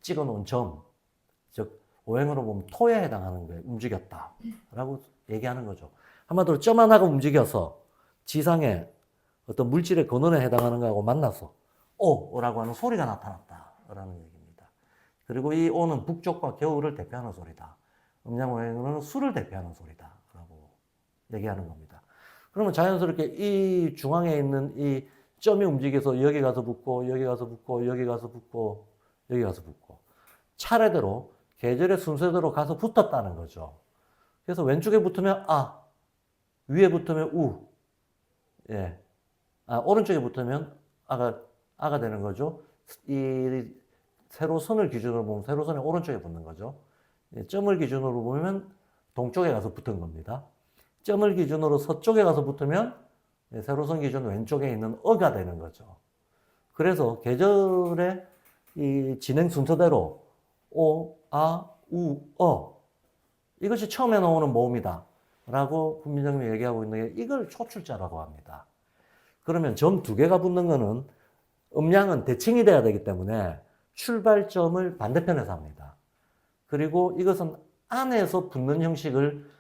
Speaker 1: 찍어 놓은 점, 즉 오행으로 보면 토에 해당하는 거에 움직였다 라고 얘기하는 거죠. 한마디로 점 하나가 움직여서 지상에 어떤 물질의 근원에 해당하는 거하고 만나서 오라고 하는 소리가 나타났다 라는 얘기입니다. 그리고 이 오는 북쪽과 겨울을 대표하는 소리다. 음양오행으로는 수를 대표하는 소리다 라고 얘기하는 겁니다. 그러면 자연스럽게 이 중앙에 있는 이 점이 움직여서 여기 가서 붙고 여기 가서 붙고 여기 가서 붙고 여기 가서 붙고 차례대로 계절의 순서대로 가서 붙었다는 거죠. 그래서 왼쪽에 붙으면 아, 위에 붙으면 우, 예, 오른쪽에 붙으면 아가 되는 거죠. 이 세로선을 기준으로 보면 세로선의 오른쪽에 붙는 거죠. 예, 점을 기준으로 보면 동쪽에 가서 붙은 겁니다. 점을 기준으로 서쪽에 가서 붙으면 예, 세로선 기준 왼쪽에 있는 어가 되는 거죠. 그래서 계절의 이 진행 순서대로 오, 아, 우, 어 이것이 처음에 나오는 모음이다 라고 훈민정음이 얘기하고 있는 게 이걸 초출자라고 합니다. 그러면 점 두 개가 붙는 거는 음양은 대칭이 돼야 되기 때문에 출발점을 반대편에서 합니다. 그리고 이것은 안에서 붙는 형식을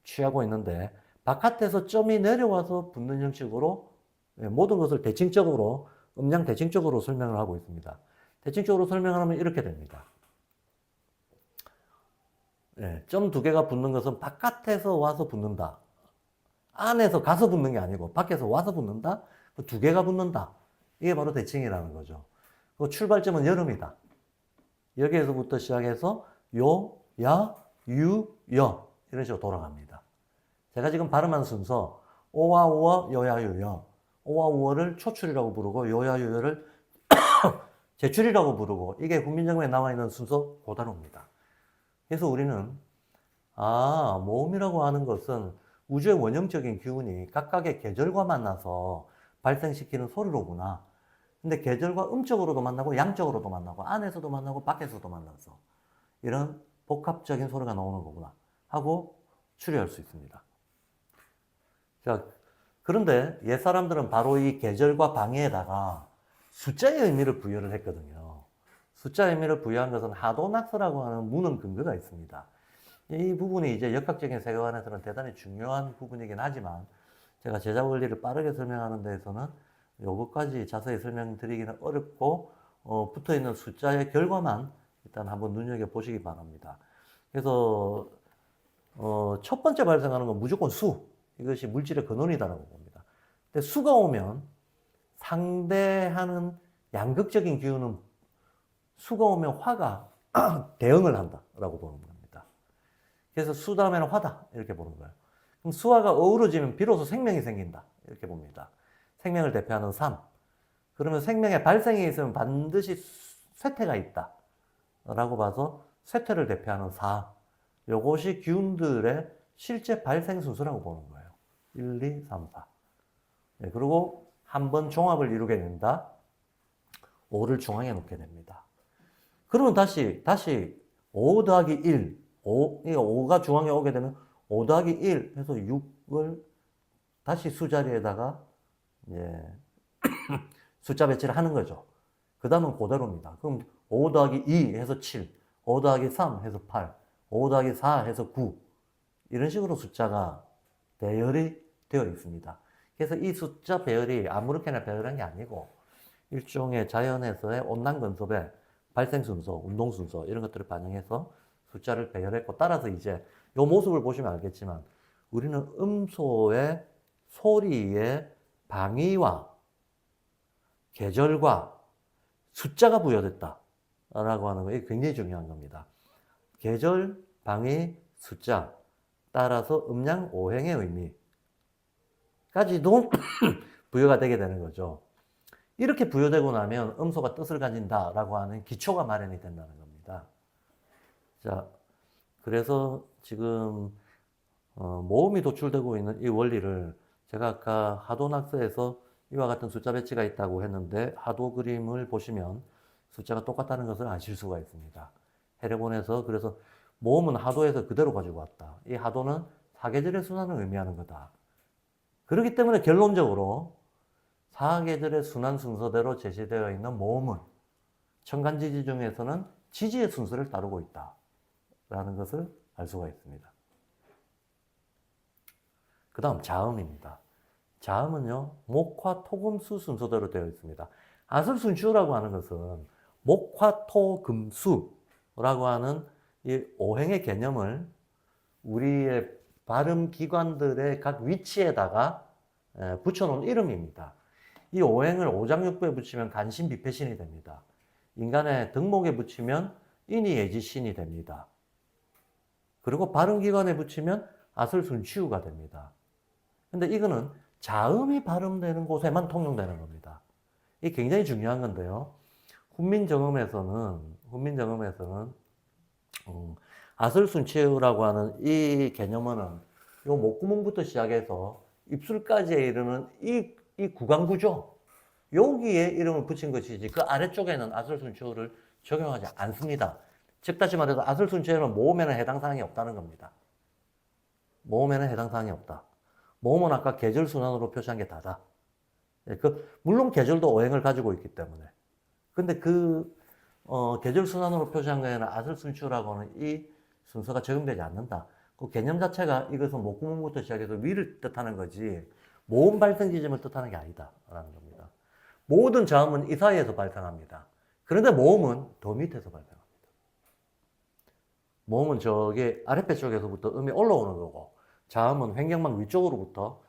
Speaker 1: 취하고 있는데 바깥에서 점이 내려와서 붙는 형식으로 모든 것을 대칭적으로 음양 대칭적으로 설명을 하고 있습니다. 대칭적으로 설명하면 이렇게 됩니다. 점 두 개가 붙는 것은 바깥에서 와서 붙는다. 안에서 가서 붙는 게 아니고 밖에서 와서 붙는다. 그 두 개가 붙는다. 이게 바로 대칭이라는 거죠. 그 출발점은 여름이다. 여기에서부터 시작해서 요, 야, 유, 여 이런 식으로 돌아갑니다. 제가 지금 발음한 순서 오와 우어, 여야, 유여 오와 우어를 초출이라고 부르고 여야, 유여를 제출이라고 부르고 이게 훈민정음에 나와 있는 순서 그대로입니다. 그래서 우리는 모음이라고 하는 것은 우주의 원형적인 기운이 각각의 계절과 만나서 발생시키는 소리로구나. 근데 계절과 음적으로도 만나고 양적으로도 만나고 안에서도 만나고 밖에서도 만나서 이런 복합적인 소리가 나오는 거구나 하고 추리할 수 있습니다. 자, 그런데 옛사람들은 바로 이 계절과 방위에다가 숫자의 의미를 부여를 했거든요. 숫자의 의미를 부여한 것은 하도낙서라고 하는 문헌 근거가 있습니다. 이 부분이 이제 역학적인 세계관에서는 대단히 중요한 부분이긴 하지만 제가 제자 원리를 빠르게 설명하는 데에서는 요것까지 자세히 설명드리기는 어렵고 붙어있는 숫자의 결과만 일단 한번 눈여겨보시기 바랍니다. 그래서 첫 번째 발생하는 건 무조건 수. 이것이 물질의 근원이다라고 봅니다. 근데 수가 오면 상대하는 양극적인 기운은 수가 오면 화가 대응을 한다라고 보는 겁니다. 그래서 수 다음에는 화다 이렇게 보는 거예요. 그럼 수화가 어우러지면 비로소 생명이 생긴다 이렇게 봅니다. 생명을 대표하는 3. 그러면 생명의 발생이 있으면 반드시 쇠퇴가 있다 라고 봐서 쇠퇴를 대표하는 4. 요것이 기운들의 실제 발생 순서라고 보는 거예요. 1, 2, 3, 4. 네, 그리고 한번 종합을 이루게 된다. 5를 중앙에 놓게 됩니다. 그러면 다시 5 더하기 1, 5가 중앙에 오게 되면 5 더하기 1 해서 6을 다시 수자리에다가 예, 숫자 배치를 하는 거죠. 그 다음은 그대로입니다. 그럼 5 더하기 2 해서 7, 5 더하기 3 해서 8, 5 더하기 4 해서 9 이런 식으로 숫자가 배열이 되어 있습니다. 그래서 이 숫자 배열이 아무렇게나 배열한 게 아니고 일종의 자연에서의 온난근섭의 발생 순서, 운동 순서 이런 것들을 반영해서 숫자를 배열했고 따라서 이제 이 모습을 보시면 알겠지만 우리는 음소의 소리의 방위와 계절과 숫자가 부여됐다라고 하는 게 굉장히 중요한 겁니다. 계절, 방위, 숫자 따라서 음양 오행의 의미까지도 부여가 되게 되는 거죠. 이렇게 부여되고 나면 음소가 뜻을 가진다라고 하는 기초가 마련이 된다는 겁니다. 자, 그래서 지금 모음이 도출되고 있는 이 원리를 제가 아까 하도낙서에서 이와 같은 숫자 배치가 있다고 했는데 하도 그림을 보시면 숫자가 똑같다는 것을 아실 수가 있습니다. 해례본에서 그래서 모음은 하도에서 그대로 가지고 왔다. 이 하도는 사계절의 순환을 의미하는 거다. 그렇기 때문에 결론적으로 사계절의 순환 순서대로 제시되어 있는 모음은 천간지지 중에서는 지지의 순서를 따르고 있다라는 것을 알 수가 있습니다. 그 다음 자음입니다. 자음은요, 목화, 토금수 순서대로 되어 있습니다. 아술순추라고 하는 것은 목화, 토, 금, 수라고 하는 이 오행의 개념을 우리의 발음 기관들의 각 위치에다가 붙여놓은 이름입니다. 이 오행을 오장육부에 붙이면 간신비패신이 됩니다. 인간의 등목에 붙이면 인이예지신이 됩니다. 그리고 발음기관에 붙이면 아술순치우가 됩니다. 근데 이거는 자음이 발음되는 곳에만 통용되는 겁니다. 이게 굉장히 중요한 건데요. 훈민정음에서는 아술순치우라고 하는 이 개념은 요 목구멍부터 시작해서 입술까지에 이르는 이 구강구조 여기에 이름을 붙인 것이지 그 아래쪽에는 아술순치우를 적용하지 않습니다. 즉 다시 말해서 아술순치우는 모음에는 해당 사항이 없다는 겁니다. 모음에는 해당 사항이 없다. 모음은 아까 계절순환으로 표시한 게 다다. 물론 계절도 오행을 가지고 있기 때문에. 근데 계절순환으로 표시한 거에는 아술순치우라고 하는 이 순서가 적용되지 않는다. 그 개념 자체가 이것은 목구멍부터 시작해서 위를 뜻하는 거지 모음 발생 지점을 뜻하는 게 아니다라는 겁니다. 모든 자음은 이 사이에서 발생합니다. 그런데 모음은 더 밑에서 발생합니다. 모음은 저기 아랫배 쪽에서부터 음이 올라오는 거고 자음은 횡격막 위쪽으로부터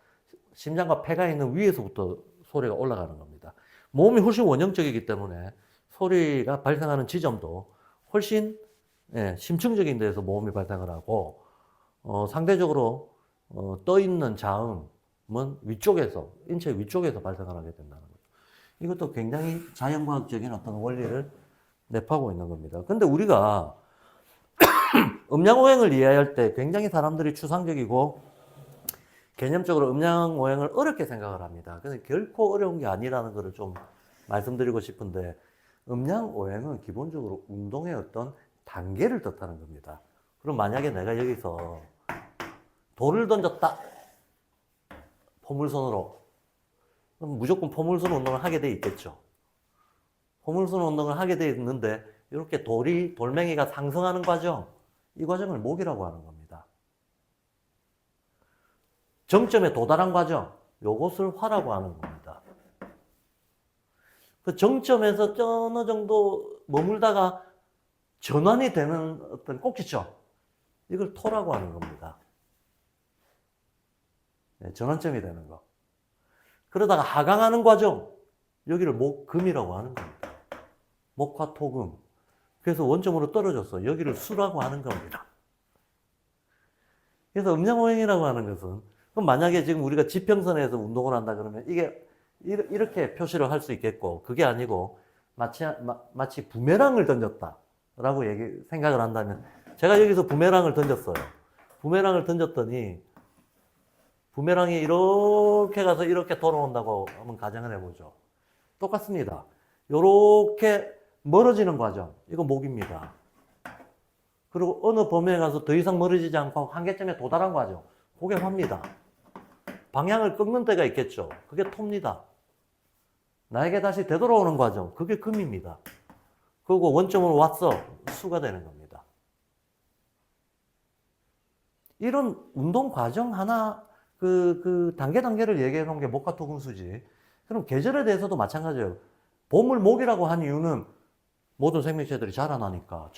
Speaker 1: 심장과 폐가 있는 위에서부터 소리가 올라가는 겁니다. 모음이 훨씬 원형적이기 때문에 소리가 발생하는 지점도 훨씬 심층적인 데서 모음이 발생을 하고 상대적으로 떠 있는 자음은 위쪽에서 인체 위쪽에서 발생을 하게 된다는 거죠. 이것도 굉장히 자연과학적인 어떤 원리를 내포하고 있는 겁니다. 근데 우리가 음양오행을 이해할 때 굉장히 사람들이 추상적이고 개념적으로 음양오행을 어렵게 생각을 합니다. 근데 결코 어려운 게 아니라는 것을 좀 말씀드리고 싶은데 음양오행은 기본적으로 운동의 어떤 단계를 뜻하는 겁니다. 그럼 만약에 내가 여기서 돌을 던졌다. 포물선으로. 그럼 무조건 포물선 운동을 하게 돼 있겠죠. 포물선 운동을 하게 돼 있는데 이렇게 돌멩이가 상승하는 과정, 이 과정을 목이라고 하는 겁니다. 정점에 도달한 과정, 요것을 화라고 하는 겁니다. 그 정점에서 어느 정도 머물다가 전환이 되는 어떤 꼭지점, 이걸 토라고 하는 겁니다. 예, 전환점이 되는 거. 그러다가 하강하는 과정, 여기를 목금이라고 하는 겁니다. 목화 토금. 그래서 원점으로 떨어졌어. 여기를 수라고 하는 겁니다. 그래서 음양오행이라고 하는 것은, 그럼 만약에 지금 우리가 지평선에서 운동을 한다 그러면 이게 이렇게 표시를 할 수 있겠고, 그게 아니고 마치 부메랑을 던졌다라고 생각을 한다면, 제가 여기서 부메랑을 던졌어요. 부메랑을 던졌더니 부메랑이 이렇게 가서 이렇게 돌아온다고 한번 가정을 해보죠. 똑같습니다. 이렇게 멀어지는 과정, 이거 목입니다. 그리고 어느 범위에 가서 더 이상 멀어지지 않고 한계점에 도달한 과정, 그게 화입니다. 방향을 꺾는 때가 있겠죠. 그게 토입니다. 나에게 다시 되돌아오는 과정, 그게 금입니다. 그리고 원점으로 왔어, 수가 되는 겁니다. 이런 운동 과정 하나, 단계를 얘기해 놓은 게 목화토금수지. 그럼 계절에 대해서도 마찬가지예요. 봄을 목이라고 한 이유는 모든 생명체들이 자라나니까,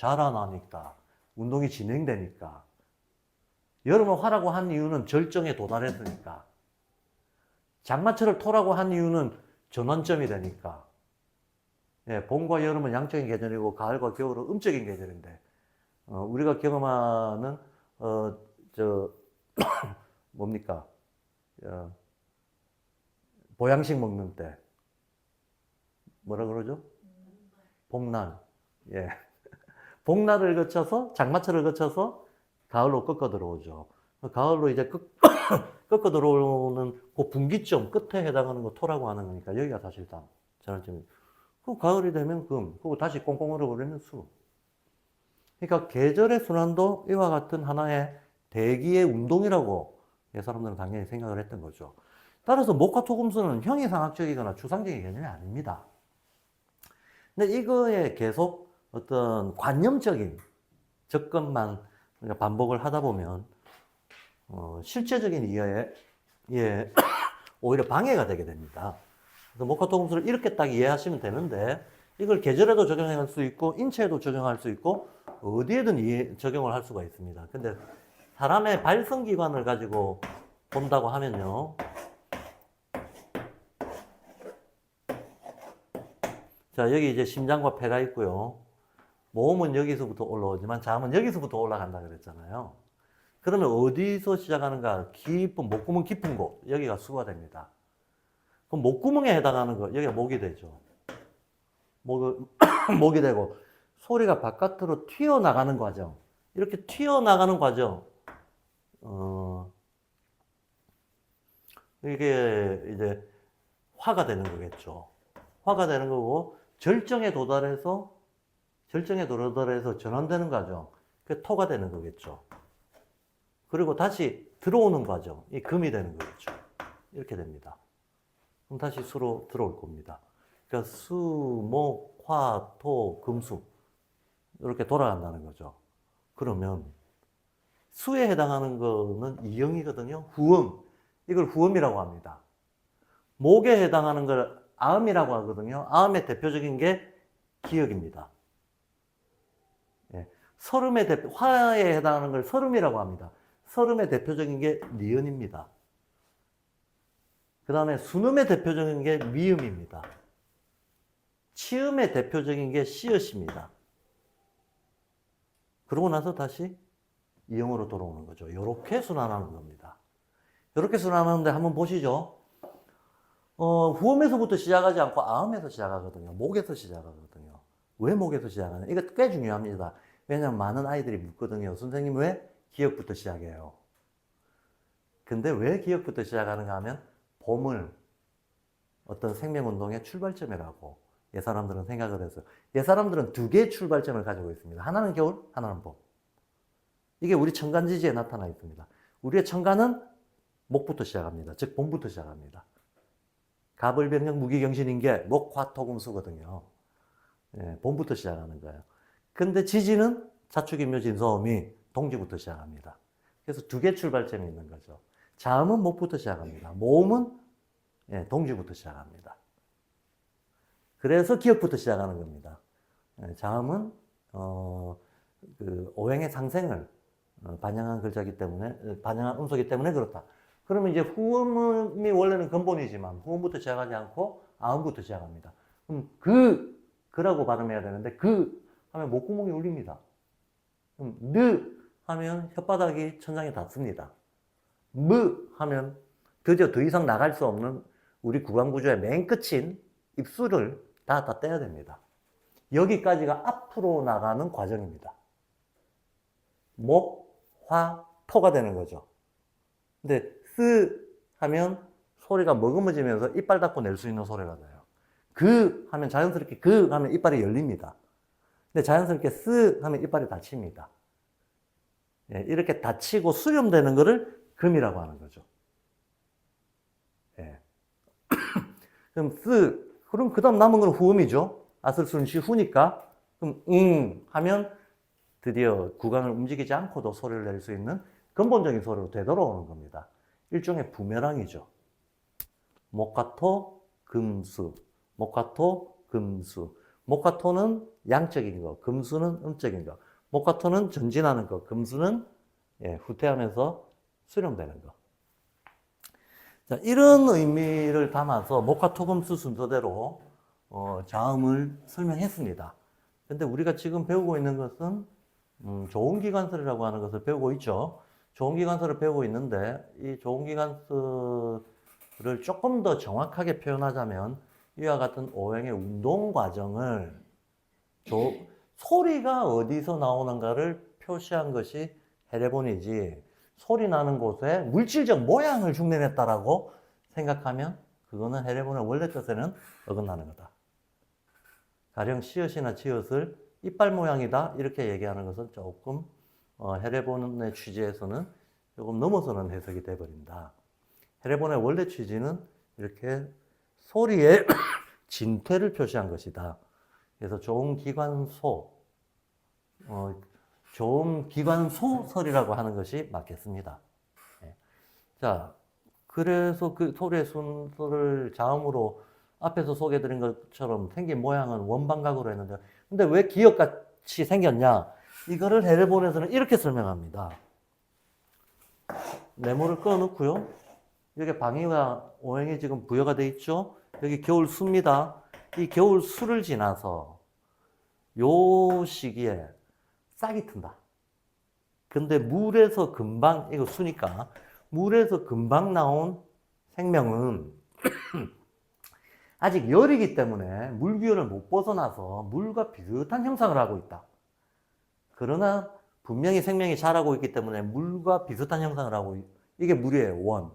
Speaker 1: 운동이 진행되니까. 여름을 화라고 한 이유는 절정에 도달했으니까. 장마철을 토라고 한 이유는 전환점이 되니까. 예, 봄과 여름은 양적인 계절이고 가을과 겨울은 음적인 계절인데, 우리가 경험하는 뭡니까? 보양식 먹는 때 뭐라 그러죠? 복날. 예. 복날을 거쳐서 장마철을 거쳐서 가을로 꺾어 들어오죠. 가을로 이제 꺾어 들어오는 그 분기점 끝에 해당하는 거 토라고 하는 거니까 여기가 사실 다 전환점이. 그 가을이 되면 금, 그리고 다시 꽁꽁 얼어버리면 수. 그러니까 계절의 순환도 이와 같은 하나의 대기의 운동이라고 사람들은 당연히 생각을 했던 거죠. 따라서 목화토금수는 형이상학적이거나 추상적인 개념이 아닙니다. 근데 이거에 계속 어떤 관념적인 접근만 반복을 하다 보면 실제적인 이해에 오히려 방해가 되게 됩니다. 그래서 목화토금수를 이렇게 딱 이해하시면 되는데 이걸 계절에도 적용할 수 있고 인체에도 적용할 수 있고 어디에든 적용을 할 수가 있습니다. 근데 사람의 발성기관을 가지고 본다고 하면요. 자, 여기 이제 심장과 폐가 있고요. 몸은 여기서부터 올라오지만 잠은 여기서부터 올라간다 그랬잖아요. 그러면 어디서 시작하는가? 목구멍 깊은 곳. 여기가 수가 됩니다. 그럼 목구멍에 해당하는 거, 여기가 목이 되죠. 목이 되고, 소리가 바깥으로 튀어나가는 과정. 이렇게 튀어나가는 과정. 이게 이제 화가 되는 거겠죠. 화가 되는 거고, 절정에 도달해서 전환되는 과정. 그게 토가 되는 거겠죠. 그리고 다시 들어오는 과정. 이 금이 되는 거겠죠. 이렇게 됩니다. 그럼 다시 수로 들어올 겁니다. 그러니까 수, 목, 화, 토, 금수. 이렇게 돌아간다는 거죠. 그러면 수에 해당하는 거는 이형이거든요. 후음. 이걸 후음이라고 합니다. 목에 해당하는 걸 아음이라고 하거든요. 아음의 대표적인 게 기역입니다. 예. 화에 해당하는 걸 설음이라고 합니다. 설음의 대표적인 게 니은입니다. 그 다음에 순음의 대표적인 게 미음입니다. 치음의 대표적인 게 시읒입니다. 그러고 나서 다시 이형으로 돌아오는 거죠. 이렇게 순환하는 겁니다. 이렇게 순환하는데 한번 보시죠. 후음에서부터 시작하지 않고 아음에서 시작하거든요. 목에서 시작하거든요. 왜 목에서 시작하냐? 이거 꽤 중요합니다. 왜냐하면 많은 아이들이 묻거든요. 선생님 왜 기역부터 시작해요? 근데 왜 기역부터 시작하는가 하면 봄을 어떤 생명운동의 출발점이라고 사람들은 생각을 해서 사람들은 두 개의 출발점을 가지고 있습니다. 하나는 겨울, 하나는 봄. 이게 우리 천간지지에 나타나 있습니다. 우리의 천간은 목부터 시작합니다. 즉 봄부터 시작합니다. 갑을병력 무기경신인게 목화토금수거든요. 예, 봄부터 시작하는 거예요. 근데 지지는 자축인묘진소음이 동지부터 시작합니다. 그래서 두 개 출발점이 있는 거죠. 자음은 목부터 시작합니다. 모음은 동지부터 시작합니다. 그래서 기역부터 시작하는 겁니다. 자음은 오행의 상생을 반영한 글자기 때문에, 반영한 음소기 때문에 그렇다. 그러면 이제 후음이 원래는 근본이지만 후음부터 시작하지 않고 아음부터 시작합니다. 그럼 그라고 발음해야 되는데 하면 목구멍이 울립니다. 그럼 하면 혓바닥이 천장에 닿습니다. 하면 드디어 더 이상 나갈 수 없는 우리 구강구조의 맨 끝인 입술을 다 떼야 됩니다. 여기까지가 앞으로 나가는 과정입니다. 목, 화, 토가 되는 거죠. 근데 하면 소리가 머금어지면서 이빨 닫고 낼 수 있는 소리가 돼요. 하면 자연스럽게 하면 이빨이 열립니다. 근데 자연스럽게 하면 이빨이 닫힙니다. 예, 이렇게 닫히고 수렴되는 거를 금이라고 하는 거죠. 예. 그럼 그럼 그 다음 남은 건 후음이죠. 아슬순시 후니까. 그럼 하면 드디어 구강을 움직이지 않고도 소리를 낼 수 있는 근본적인 소리로 되돌아오는 겁니다. 일종의 부메랑이죠. 목화토, 금수. 목화토, 금수. 목화토는 양적인 거, 금수는 음적인 거. 목화토는 전진하는 거, 금수는 후퇴하면서 수렴되는 거. 자, 이런 의미를 담아서 목화토금수 순서대로 자음을 설명했습니다. 근데 우리가 지금 배우고 있는 것은 조음기관설이라고 하는 것을 배우고 있죠. 조음기관설을 배우고 있는데 이 조음기관설을 조금 더 정확하게 표현하자면 이와 같은 오행의 운동 과정을 소리가 어디서 나오는가를 표시한 것이 헤레본이지 소리 나는 곳에 물질적 모양을 흉내냈다라고 생각하면 그거는 헤레본의 원래 뜻에는 어긋나는 거다. 가령 씨앗이나 지읒을 이빨 모양이다 이렇게 얘기하는 것은 조금 헤레본의 취지에서는 조금 넘어서는 해석이 돼버린다. 헤레본의 원래 취지는 이렇게 소리의 진퇴를 표시한 것이다. 그래서 조음기관소, 조음기관소설이라고 하는 것이 맞겠습니다. 네. 자, 그래서 그 소리의 순서를 자음으로 앞에서 소개해드린 것처럼 생긴 모양은 원방각으로 했는데, 근데 왜 기역같이 생겼냐? 이거를 헤레본에서는 이렇게 설명합니다. 네모를 꺼놓고요. 여기 방위와 오행이 지금 부여가 되어 있죠? 여기 겨울수입니다. 이 겨울수를 지나서 요 시기에 싹이 튼다. 근데 물에서 금방, 이거 수니까, 물에서 금방 나온 생명은 아직 열이기 때문에 물기운을 못 벗어나서 물과 비슷한 형상을 하고 있다. 그러나 분명히 생명이 자라고 있기 때문에 물과 비슷한 형상을 하고 이게 물이에요, 원.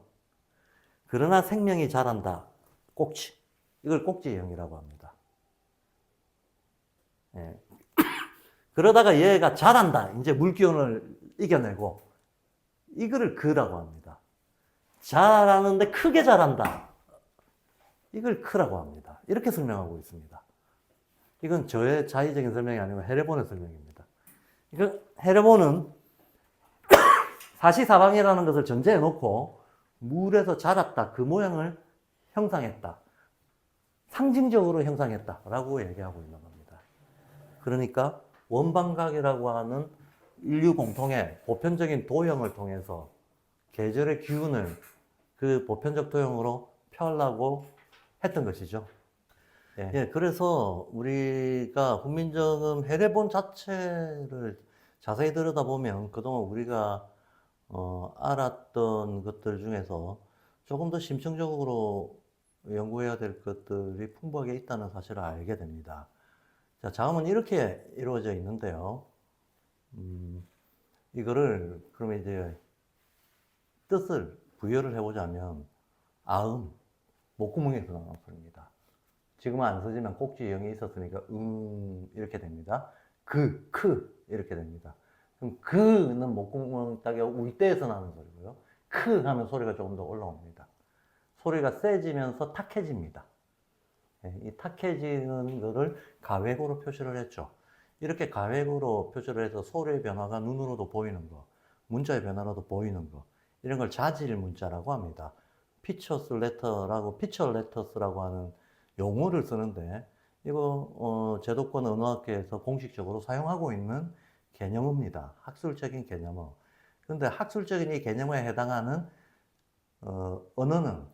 Speaker 1: 그러나 생명이 자란다. 꼭지. 이걸 꼭지형이라고 합니다. 예. 그러다가 얘가 자란다. 이제 물기운을 이겨내고 이거를 그라고 합니다. 자라는데 크게 자란다. 이걸 크라고 합니다. 이렇게 설명하고 있습니다. 이건 저의 자의적인 설명이 아니고 헤레본의 설명입니다. 헤레본은 사시사방이라는 것을 전제해 놓고 물에서 자랐다. 그 모양을 형상했다. 상징적으로 형상했다라고 얘기하고 있는 겁니다. 그러니까 원방각이라고 하는 인류 공통의 보편적인 도형을 통해서 계절의 기운을 그 보편적 도형으로 펴려고 했던 것이죠. 예, 그래서 우리가 훈민정음 헤레본 자체를 자세히 들여다보면 그동안 우리가 알았던 것들 중에서 조금 더 심층적으로 연구해야 될 것들이 풍부하게 있다는 사실을 알게 됩니다. 자, 자음은 이렇게 이루어져 있는데요. 이거를 그러면 이제 뜻을 부여를 해보자면 아음, 목구멍에서 나오는 소리입니다. 지금은 안 쓰지만 꼭지형이 있었으니까 이렇게 됩니다. 이렇게 됩니다. 그럼 그는 목구멍 딱이 울 때에서 나는 소리고요. 하면 소리가 조금 더 올라옵니다. 소리가 세지면서 탁해집니다. 이 탁해지는 거를 가획으로 표시를 했죠. 이렇게 가획으로 표시를 해서 소리의 변화가 눈으로도 보이는 거, 문자의 변화로도 보이는 거, 이런 걸 자질 문자라고 합니다. 피처스 레터라고, 피처 레터스라고 하는 용어를 쓰는데, 이거 제도권 언어학계에서 공식적으로 사용하고 있는 개념입니다. 학술적인 개념어. 그런데 학술적인 이 개념에 해당하는 언어는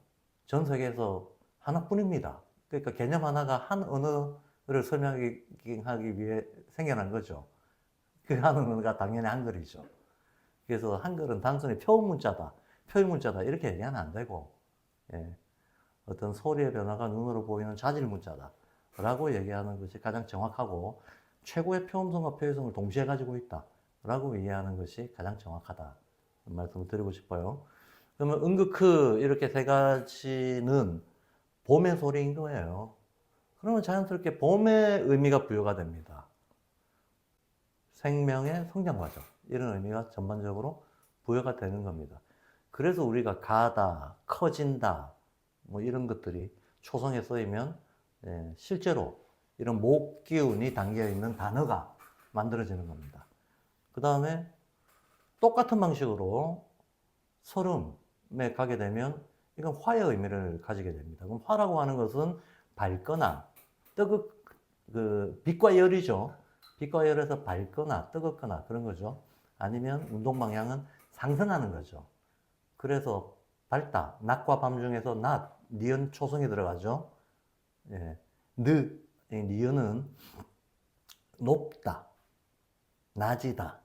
Speaker 1: 전 세계에서 하나뿐입니다. 그러니까 개념 하나가 한 언어를 설명하기 위해 생겨난 거죠. 그 한 언어가 당연히 한글이죠. 그래서 한글은 단순히 표문자다, 표현문자다 이렇게 얘기하면 안 되고, 예, 어떤 소리의 변화가 눈으로 보이는 자질문자다 라고 얘기하는 것이 가장 정확하고, 최고의 표음성과 표현성을 동시에 가지고 있다 라고 이해하는 것이 가장 정확하다 말씀을 드리고 싶어요. 그러면 응극크 이렇게 세 가지는 봄의 소리인 거예요. 그러면 자연스럽게 봄의 의미가 부여가 됩니다. 생명의 성장 과정, 이런 의미가 전반적으로 부여가 되는 겁니다. 그래서 우리가 가다, 커진다, 뭐 이런 것들이 초성에 쓰이면 실제로 이런 목 기운이 담겨 있는 단어가 만들어지는 겁니다. 그 다음에 똑같은 방식으로 설음에 가게 되면 이건 화의 의미를 가지게 됩니다. 그럼 화라고 하는 것은 밝거나 빛과 열이죠. 빛과 열에서 밝거나 뜨겁거나 그런 거죠. 아니면 운동 방향은 상승하는 거죠. 그래서 밝다, 낮과 밤 중에서 낮, 니은 초성이 들어가죠. 예. 니은은 높다, 낮이다,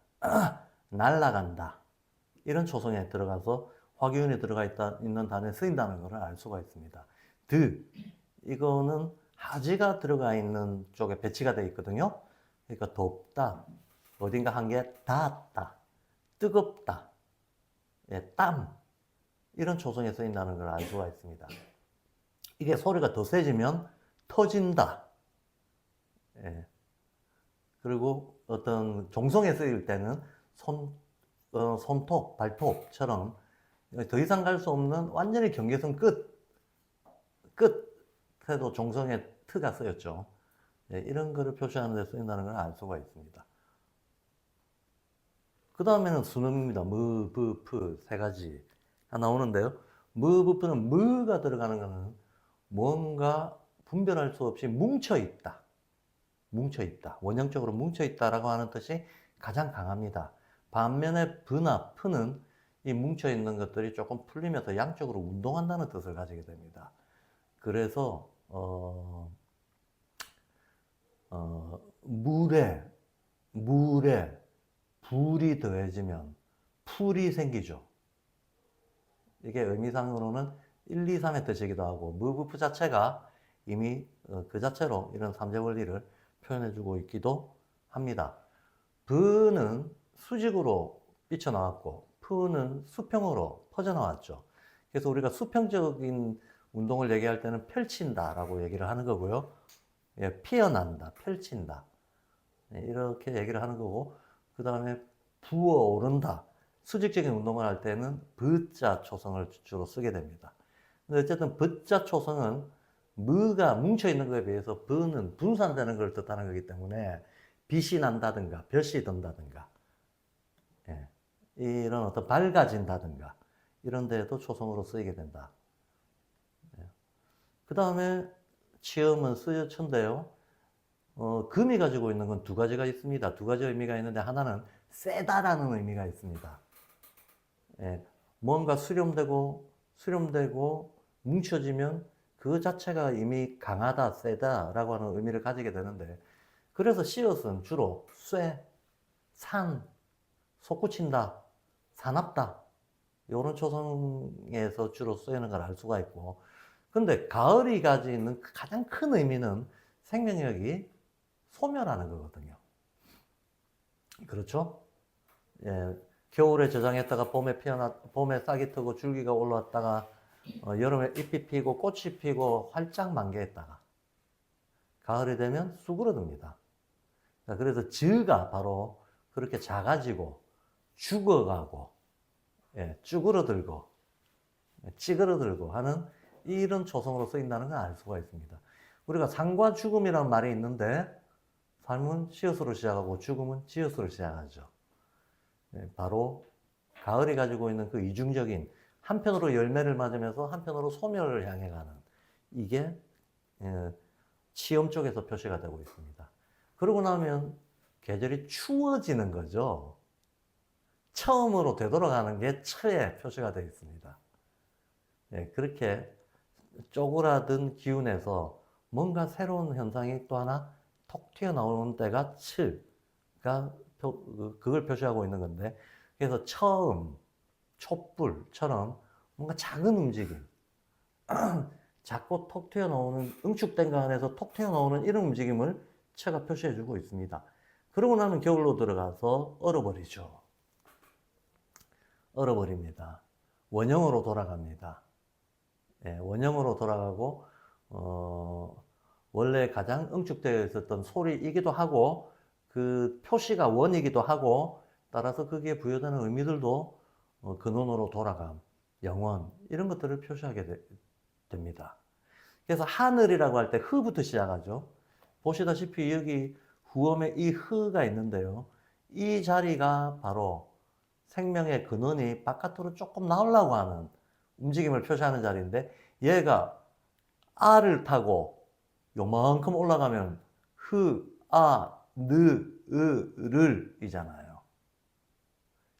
Speaker 1: 날아간다 이런 초성에 들어가서 화기운이 들어가 있는 단어에 쓰인다는 것을 알 수가 있습니다. 이거는 하지가 들어가 있는 쪽에 배치가 되어 있거든요. 그러니까 덥다, 어딘가 한 게 닿았다, 뜨겁다, 땀 이런 초성에 쓰인다는 걸 알 수가 있습니다. 이게 소리가 더 세지면 터진다. 그리고 어떤 종성에 쓰일 때는 손톱, 발톱처럼 더 이상 갈 수 없는 완전히 경계선 끝에도 종성의 트가 쓰였죠. 이런 거를 표시하는 데 쓰인다는 걸 알 수가 있습니다. 그 다음에는 순음입니다. 무, 부, 프 세 가지 나오는데요. 무, 부, 프는 무가 들어가는 것은 뭔가 분별할 수 없이 뭉쳐있다. 뭉쳐있다. 원형적으로 뭉쳐있다라고 하는 뜻이 가장 강합니다. 반면에 부나 프는 이 뭉쳐있는 것들이 조금 풀리면서 양쪽으로 운동한다는 뜻을 가지게 됩니다. 그래서 물에 불이 더해지면 풀이 생기죠. 이게 의미상으로는 1, 2, 3의 뜻이기도 하고 무부프 자체가 이미 그 자체로 이런 삼재 원리를 표현해주고 있기도 합니다. 부는 수직으로 삐쳐나왔고 푸는 수평으로 퍼져나왔죠. 그래서 우리가 수평적인 운동을 얘기할 때는 펼친다라고 얘기를 하는 거고요. 피어난다, 펼친다 이렇게 얘기를 하는 거고, 그 다음에 부어오른다, 수직적인 운동을 할 때는 부자 초성을 주로 쓰게 됩니다. 근데 어쨌든 부자 초성은 무가 뭉쳐있는 것에 비해서 부는 분산되는 걸 뜻하는 거기 때문에 빛이 난다든가 볕이 든다든가 이런 어떤 밝아진다든가 이런 데에도 초성으로 쓰이게 된다. 그 다음에 치음은 쓰여천데요. 금이 가지고 있는 건 두 가지가 있습니다. 두 가지 의미가 있는데 하나는 세다라는 의미가 있습니다. 뭔가 수렴되고 뭉쳐지면 그 자체가 이미 강하다, 세다라고 하는 의미를 가지게 되는데, 그래서 씨앗은 주로 쇠, 산, 솟구친다, 사납다 이런 초성에서 주로 쓰이는 걸 알 수가 있고, 근데 가을이 가지는 가장 큰 의미는 생명력이 소멸하는 거거든요. 그렇죠? 겨울에 저장했다가 봄에 싹이 트고 줄기가 올라왔다가 여름에 잎이 피고 꽃이 피고 활짝 만개했다가 가을이 되면 수그러듭니다. 그래서 즈가 바로 그렇게 작아지고 죽어가고 쭈그러들고 찌그러들고 하는 이런 초성으로 쓰인다는 걸 알 수가 있습니다. 우리가 삶과 죽음이라는 말이 있는데 삶은 시옷으로 시작하고 죽음은 지옷으로 시작하죠. 바로 가을이 가지고 있는 그 이중적인, 한편으로 열매를 맞으면서 한편으로 소멸을 향해 가는, 이게 치엄 쪽에서 표시가 되고 있습니다. 그러고 나면 계절이 추워지는 거죠. 처음으로 되돌아가는 게 처에 표시가 되어 있습니다. 예, 그렇게 쪼그라든 기운에서 뭔가 새로운 현상이 또 하나 톡 튀어나오는 때가 칠가 그걸 표시하고 있는 건데, 그래서 처음, 촛불처럼 뭔가 작은 움직임, 자꾸 톡 튀어나오는, 응축된 거 안에서 톡 튀어나오는 이런 움직임을 체가 표시해주고 있습니다. 그러고 나면 겨울로 들어가서 얼어버리죠. 얼어버립니다. 원형으로 돌아갑니다. 예, 원형으로 돌아가고, 원래 가장 응축되어 있었던 소리이기도 하고, 그 표시가 원이기도 하고, 따라서 거기에 부여되는 의미들도 근원으로 돌아감, 영원, 이런 것들을 표시하게 됩니다. 그래서 하늘이라고 할 때 흐부터 시작하죠. 보시다시피 여기 후엄에 이 흐가 있는데요. 이 자리가 바로 생명의 근원이 바깥으로 조금 나오려고 하는 움직임을 표시하는 자리인데, 얘가 아를 타고 요만큼 올라가면 흐, 아, 느, 를 이잖아요.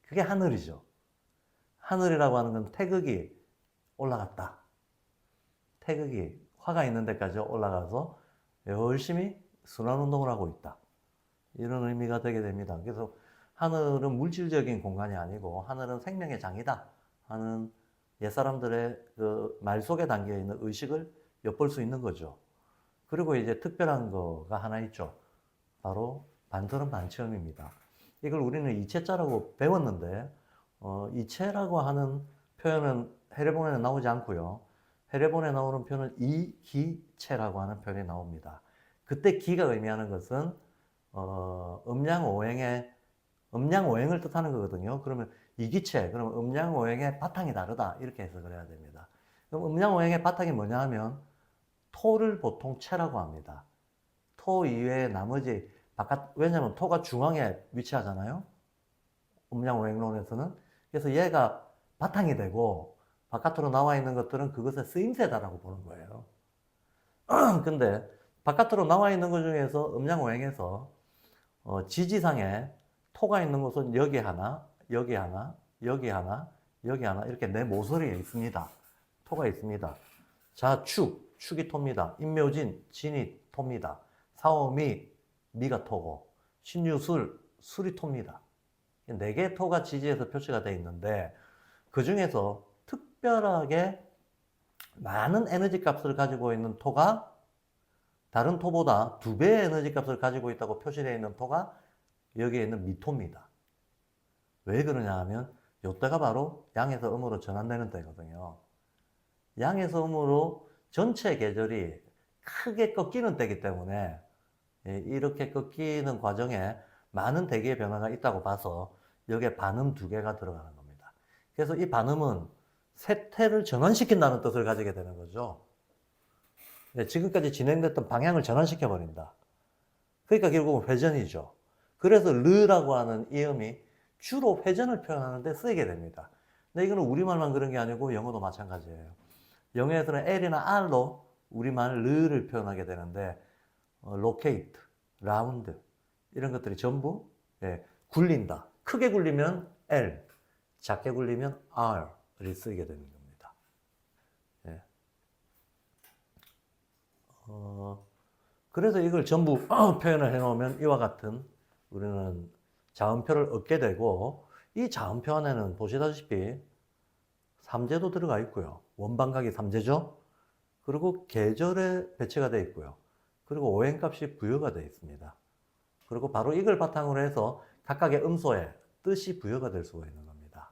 Speaker 1: 그게 하늘이죠. 하늘이라고 하는 건 태극이 올라갔다. 태극이 화가 있는 데까지 올라가서 열심히 순환운동을 하고 있다. 이런 의미가 되게 됩니다. 그래서 하늘은 물질적인 공간이 아니고 하늘은 생명의 장이다 하는 옛사람들의 그 말 속에 담겨 있는 의식을 엿볼 수 있는 거죠. 그리고 이제 특별한 거가 하나 있죠. 바로 반설은 반체험입니다. 이걸 우리는 이체자라고 배웠는데, 이체라고 하는 표현은 해례본에 나오지 않고요. 해례본에 나오는 표현은 이기체라고 하는 표현이 나옵니다. 그때 기가 의미하는 것은 음양오행을 뜻하는 거거든요. 그러면 이기체, 그러면 음양오행의 바탕이 다르다, 이렇게 해석을 해야 됩니다. 그럼 음양오행의 바탕이 뭐냐 하면 토를 보통 체라고 합니다. 토 이외에 나머지 왜냐면 토가 중앙에 위치하잖아요. 음양오행론에서는. 그래서 얘가 바탕이 되고 바깥으로 나와 있는 것들은 그것의 쓰임새다라고 보는 거예요. 근데 바깥으로 나와 있는 것 중에서 음양오행에서 지지상에 토가 있는 곳은 여기 하나, 여기 하나, 여기 하나, 여기 하나, 이렇게 네 모서리에 있습니다. 토가 있습니다. 축이 토입니다. 인묘진, 진이 토입니다. 사오미, 미가 토고, 신유술, 술이 토입니다. 네 개의 토가 지지에서 표시가 되어 있는데, 그 중에서 특별하게 많은 에너지 값을 가지고 있는 토가 다른 토보다 2배의 에너지 값을 가지고 있다고 표시되어 있는 토가 여기에 있는 미토입니다. 왜 그러냐 하면 이때가 바로 양에서 음으로 전환되는 때거든요. 양에서 음으로 전체 계절이 크게 꺾이는 때이기 때문에 이렇게 꺾이는 과정에 많은 대기의 변화가 있다고 봐서 여기에 반음 2개가 들어가는 겁니다. 그래서 이 반음은 세태를 전환시킨다는 뜻을 가지게 되는 거죠. 지금까지 진행됐던 방향을 전환시켜버린다. 그러니까 결국은 회전이죠. 그래서 르라고 하는 이음이 주로 회전을 표현하는 데 쓰이게 됩니다. 근데 이거는 우리말만 그런 게 아니고 영어도 마찬가지예요. 영어에서는 L이나 R로 우리말 르를 표현하게 되는데, locate, round 이런 것들이 전부 굴린다. 크게 굴리면 L, 작게 굴리면 R을 쓰이게 되는 겁니다. 예. 그래서 이걸 전부 표현을 해놓으면 이와 같은 우리는 자음표를 얻게 되고, 이 자음표 안에는 보시다시피 삼재도 들어가 있고요. 원방각이 삼재죠. 그리고 계절에 배치가 되어 있고요. 그리고 오행값이 부여가 되어 있습니다. 그리고 바로 이걸 바탕으로 해서 각각의 음소에 뜻이 부여가 될 수가 있는 겁니다.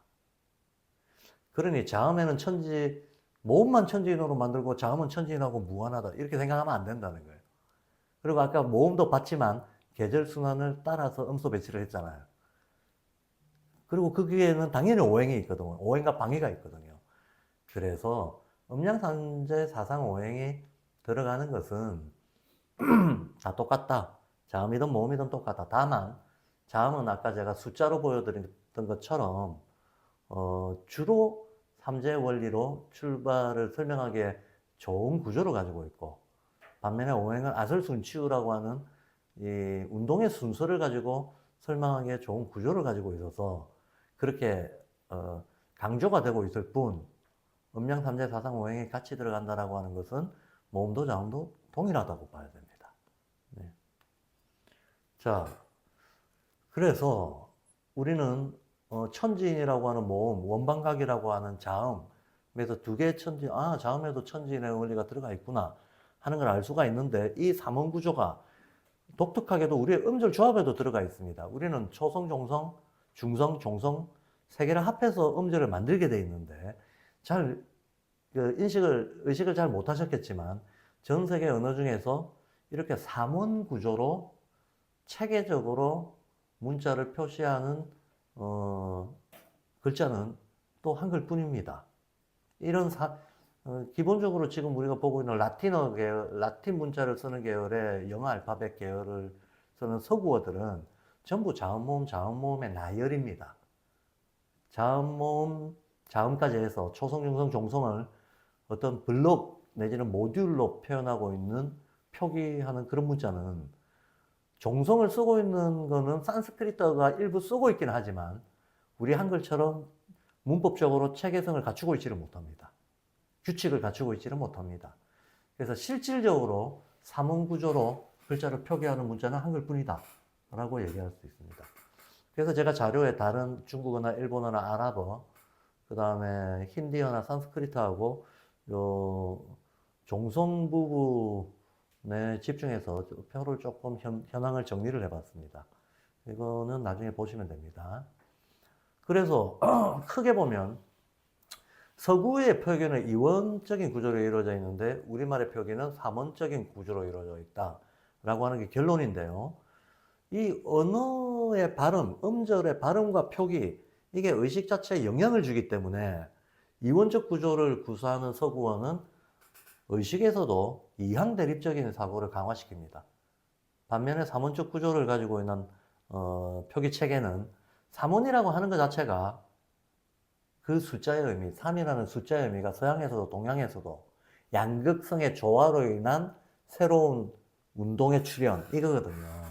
Speaker 1: 그러니 자음에는 모음만 천지인으로 만들고 자음은 천지인하고 무관하다, 이렇게 생각하면 안 된다는 거예요. 그리고 아까 모음도 봤지만 계절 순환을 따라서 음소 배치를 했잖아요. 그리고 거기에는 당연히 오행이 있거든요. 오행과 방위가 있거든요. 그래서 음양삼재 사상오행이 들어가는 것은 다 똑같다. 자음이든 모음이든 똑같다. 다만 자음은 아까 제가 숫자로 보여드렸던 것처럼 주로 삼재 원리로 출발을 설명하기에 좋은 구조를 가지고 있고, 반면에 오행은 아설순치유라고 하는 이 운동의 순서를 가지고 설명하기에 좋은 구조를 가지고 있어서 그렇게 강조가 되고 있을 뿐 음양 삼재 사상 오행이 같이 들어간다라고 하는 것은 모음도 자음도 동일하다고 봐야 됩니다. 네. 자, 그래서 우리는 천지인이라고 하는 모음, 원방각이라고 하는 자음에서 두 개의 천지, 자음에도 천지인의 원리가 들어가 있구나 하는 걸 알 수가 있는데 이 삼원 구조가 독특하게도 우리의 음절 조합에도 들어가 있습니다. 우리는 초성, 종성, 중성, 종성 세 개를 합해서 음절을 만들게 돼 있는데 잘 의식을 잘 못하셨겠지만 전 세계 언어 중에서 이렇게 삼원 구조로 체계적으로 문자를 표시하는 글자는 또 한글뿐입니다. 이런 기본적으로 지금 우리가 보고 있는 라틴어 계열, 라틴 문자를 쓰는 계열의 영어 알파벳 계열을 쓰는 서구어들은 전부 자음모음, 자음모음의 나열입니다. 자음모음, 자음까지 해서 초성, 중성, 종성을 어떤 블록 내지는 모듈로 표현하고 있는 표기하는 그런 문자는 종성을 쓰고 있는 거는 산스크리트가 일부 쓰고 있긴 하지만 우리 한글처럼 문법적으로 체계성을 갖추고 있지를 못합니다. 규칙을 갖추고 있지를 못합니다. 그래서 실질적으로 삼원 구조로 글자를 표기하는 문자는 한글뿐이다 라고 얘기할 수 있습니다. 그래서 제가 자료에 다른 중국어나 일본어나 아랍어 그 다음에 힌디어나 산스크리트하고 요 종성 부분에 집중해서 표를 조금 현황을 정리를 해봤습니다. 이거는 나중에 보시면 됩니다. 그래서 크게 보면 서구의 표기는 이원적인 구조로 이루어져 있는데 우리말의 표기는 삼원적인 구조로 이루어져 있다라고 하는 게 결론인데요. 이 언어의 발음, 음절의 발음과 표기 이게 의식 자체에 영향을 주기 때문에 이원적 구조를 구사하는 서구어는 의식에서도 이항 대립적인 사고를 강화시킵니다. 반면에 삼원적 구조를 가지고 있는 표기 체계는 삼원이라고 하는 것 자체가 그 숫자의 의미, 3이라는 숫자의 의미가 서양에서도 동양에서도 양극성의 조화로 인한 새로운 운동의 출현 이거거든요.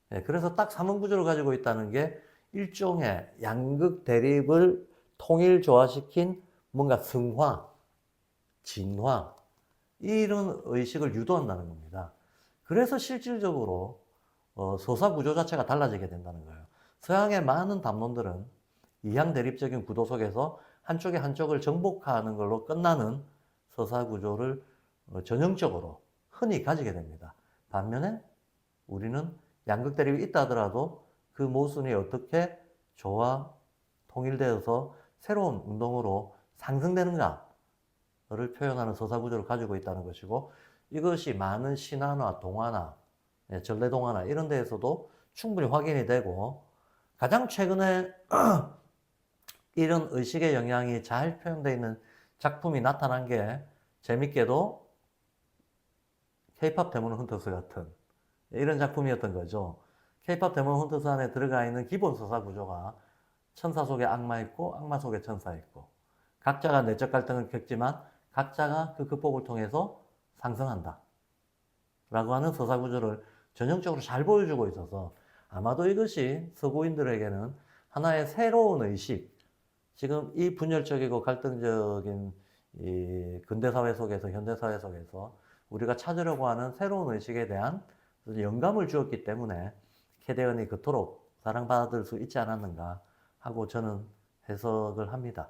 Speaker 1: 네, 그래서 딱 삼원 구조를 가지고 있다는 게 일종의 양극 대립을 통일 조화시킨 뭔가 승화, 진화 이런 의식을 유도한다는 겁니다. 그래서 실질적으로 서사 구조 자체가 달라지게 된다는 거예요. 서양의 많은 담론들은 이항 대립적인 구도 속에서 한쪽이 한쪽을 정복하는 걸로 끝나는 서사 구조를 전형적으로 흔히 가지게 됩니다. 반면에 우리는 양극 대립이 있다 하더라도 그 모순이 어떻게 조화, 통일되어서 새로운 운동으로 상승되는가를 표현하는 서사 구조를 가지고 있다는 것이고 이것이 많은 신화나 동화나 전래동화나 이런 데에서도 충분히 확인이 되고 가장 최근에 이런 의식의 영향이 잘 표현되어 있는 작품이 나타난 게 재밌게도 K-팝 데몬 헌터스 같은 이런 작품이었던 거죠. K-팝 데몬 헌터스 안에 들어가 있는 기본 서사 구조가 천사 속에 악마 있고 악마 속에 천사 있고 각자가 내적 갈등을 겪지만 각자가 그 극복을 통해서 상승한다 라고 하는 서사 구조를 전형적으로 잘 보여주고 있어서 아마도 이것이 서구인들에게는 하나의 새로운 의식, 지금 이 분열적이고 갈등적인 이 근대사회 속에서 현대사회 속에서 우리가 찾으려고 하는 새로운 의식에 대한 영감을 주었기 때문에 캐대언이 그토록 사랑받을 수 있지 않았는가 하고 저는 해석을 합니다.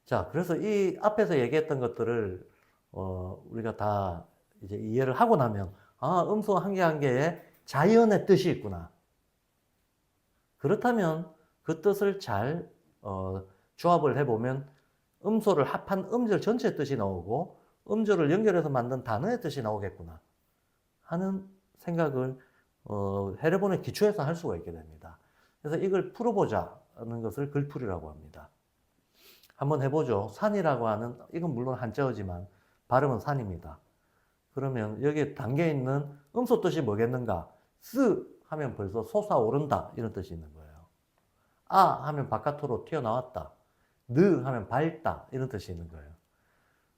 Speaker 1: 자, 그래서 이 앞에서 얘기했던 것들을 우리가 다 이제 이해를 하고 나면 음소 한 개 한 개에 자연의 뜻이 있구나. 그렇다면 그 뜻을 잘 조합을 해보면 음소를 합한 음절 전체의 뜻이 나오고 음절을 연결해서 만든 단어의 뜻이 나오겠구나 하는 생각을 해려보는 기초에서 할 수가 있게 됩니다. 그래서 이걸 풀어보자는 것을 글풀이라고 합니다. 한번 해보죠. 산이라고 하는, 이건 물론 한자어지만 발음은 산입니다. 그러면 여기에 담겨있는 음소 뜻이 뭐겠는가? 쓰 하면 벌써 솟아오른다 이런 뜻이 있는 거예요. 아 하면 바깥으로 튀어나왔다. 느 하면 밝다 이런 뜻이 있는 거예요.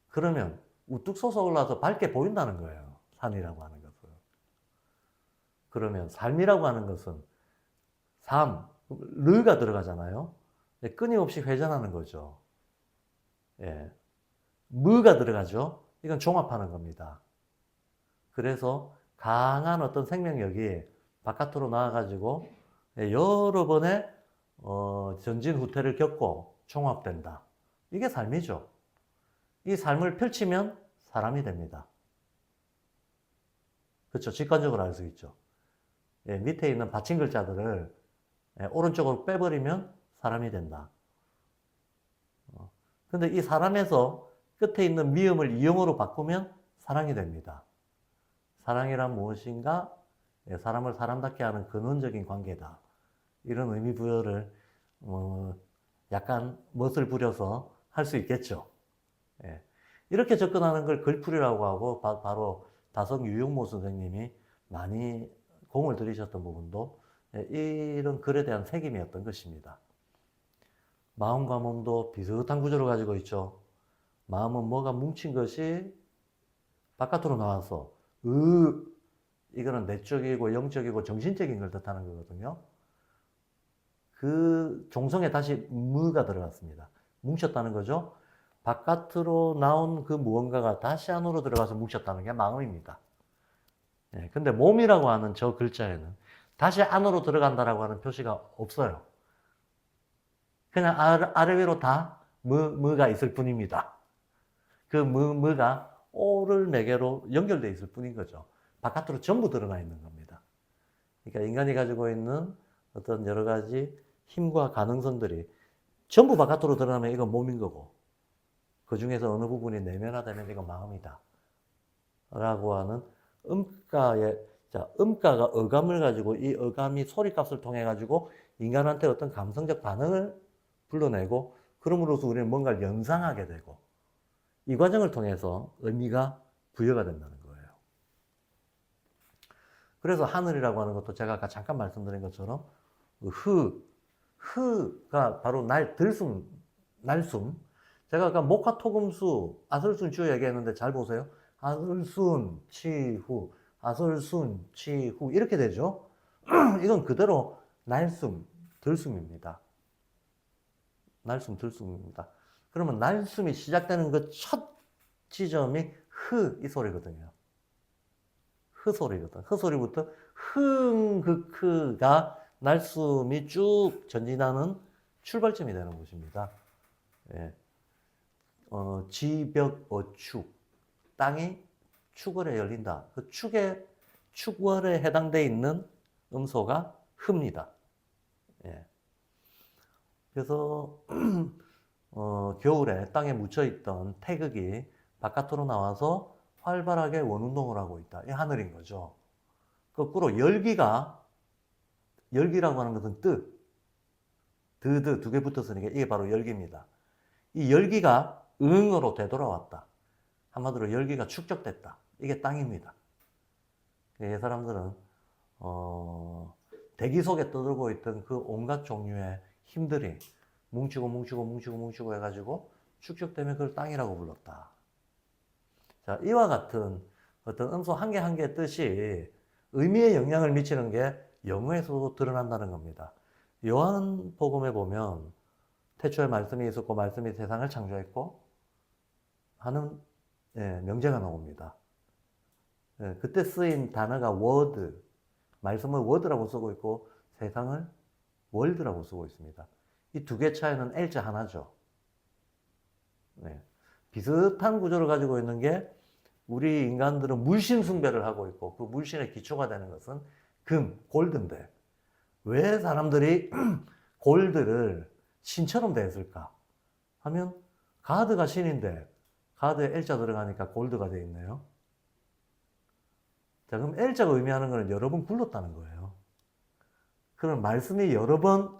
Speaker 1: 그러면 우뚝 솟아올라서 밝게 보인다는 거예요. 산이라고 하는 것은. 그러면 삶이라고 하는 것은 삶, 르가 들어가잖아요. 예, 끊임없이 회전하는 거죠. 예. 무가 들어가죠. 이건 종합하는 겁니다. 그래서 강한 어떤 생명력이 바깥으로 나와가지고 여러 번의 전진 후퇴를 겪고 종합된다. 이게 삶이죠. 이 삶을 펼치면 사람이 됩니다. 그렇죠. 직관적으로 알 수 있죠. 예, 밑에 있는 받침 글자들을 오른쪽으로 빼버리면 사람이 된다. 근데 이 사람에서 끝에 있는 미음을 이음으로 바꾸면 사랑이 됩니다. 사랑이란 무엇인가? 사람을 사람답게 하는 근원적인 관계다. 이런 의미 부여를 약간 멋을 부려서 할 수 있겠죠. 예. 이렇게 접근하는 걸 글풀이라고 하고 바로 다성 유용모 선생님이 많이 공을 들이셨던 부분도 이런 글에 대한 책임이었던 것입니다. 마음과 몸도 비슷한 구조를 가지고 있죠. 마음은 뭐가 뭉친 것이 바깥으로 나와서 이거는 내적이고 영적이고 정신적인 걸 뜻하는 거거든요. 그 종성에 다시 무가 들어갔습니다. 뭉쳤다는 거죠. 바깥으로 나온 그 무언가가 다시 안으로 들어가서 뭉쳤다는 게 마음입니다. 예, 근데 몸이라고 하는 저 글자에는 다시 안으로 들어간다라고 하는 표시가 없어요. 그냥 아래 위로 다 무가 있을 뿐입니다. 그 무가 오를 매개로 연결되어 있을 뿐인 거죠. 바깥으로 전부 드러나 있는 겁니다. 그러니까 인간이 가지고 있는 어떤 여러 가지 힘과 가능성들이 전부 바깥으로 드러나면 이건 몸인 거고, 그 중에서 어느 부분이 내면화되면 이건 마음이다. 라고 하는 음가가 어감을 가지고 이 어감이 소리값을 통해 가지고 인간한테 어떤 감성적 반응을 불러내고, 그럼으로써 우리는 뭔가를 연상하게 되고, 이 과정을 통해서 의미가 부여가 된다는 거예요. 그래서 하늘이라고 하는 것도 제가 아까 잠깐 말씀드린 것처럼 흐가 바로 날숨. 제가 아까 목화토금수, 아설순 주 얘기했는데 잘 보세요. 아설순, 치후, 아설순, 치후 이렇게 되죠. 이건 그대로 날숨, 들숨입니다. 날숨, 들숨입니다. 그러면 날숨이 시작되는 그 첫 지점이 이 소리거든요. 소리거든. 소리부터 크가 날숨이 쭉 전진하는 출발점이 되는 것입니다. 예. 지벽 어축. 땅이 축월에 열린다. 그 축월에 해당되어 있는 음소가 흐입니다. 예. 그래서 겨울에 땅에 묻혀있던 태극이 바깥으로 나와서 활발하게 원운동을 하고 있다. 이 하늘인 거죠. 거꾸로 열기라고 하는 것은 두 개 붙었으니까 이게 바로 열기입니다. 이 열기가 응으로 되돌아왔다. 한마디로 열기가 축적됐다. 이게 땅입니다. 이 사람들은 대기 속에 떠들고 있던 그 온갖 종류의 힘들이 뭉치고 해가지고 축적되면 그걸 땅이라고 불렀다. 자, 이와 같은 어떤 음소 한 개 한 개의 뜻이 의미에 영향을 미치는 게 영어에서도 드러난다는 겁니다. 요한복음에 보면 태초에 말씀이 있었고 말씀이 세상을 창조했고 하는 명제가 나옵니다. 그때 쓰인 단어가 word, 말씀을 word라고 쓰고 있고 세상을 world라고 쓰고 있습니다. 이 두 개 차이는 L자 하나죠. 비슷한 구조를 가지고 있는 게 우리 인간들은 물신 숭배를 하고 있고 그 물신의 기초가 되는 것은 골드인데 왜 사람들이 골드를 신처럼 대했을까 하면 가드가 신인데 가드에 L자 들어가니까 골드가 되어 있네요. 자, 그럼 L자가 의미하는 것은 여러 번 굴렀다는 거예요. 그럼 말씀이 여러 번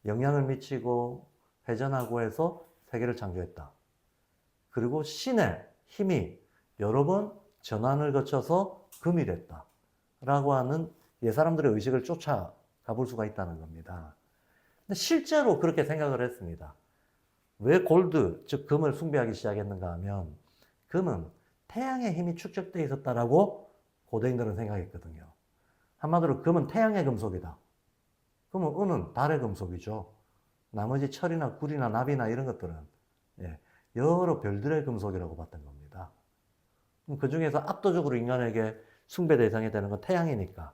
Speaker 1: 영향을 미치고 회전하고 해서 세계를 창조했다. 그리고 신의 힘이 여러 번 전환을 거쳐서 금이 됐다. 라고 하는 사람들의 의식을 쫓아가 볼 수가 있다는 겁니다. 근데 실제로 그렇게 생각을 했습니다. 왜 골드, 즉 금을 숭배하기 시작했는가 하면 금은 태양의 힘이 축적되어 있었다라고 고대인들은 생각했거든요. 한마디로 금은 태양의 금속이다. 그러면 은은 달의 금속이죠. 나머지 철이나 구리나 납이나 이런 것들은 예, 여러 별들의 금속이라고 봤던 겁니다. 그 중에서 압도적으로 인간에게 숭배 대상이 되는 건 태양이니까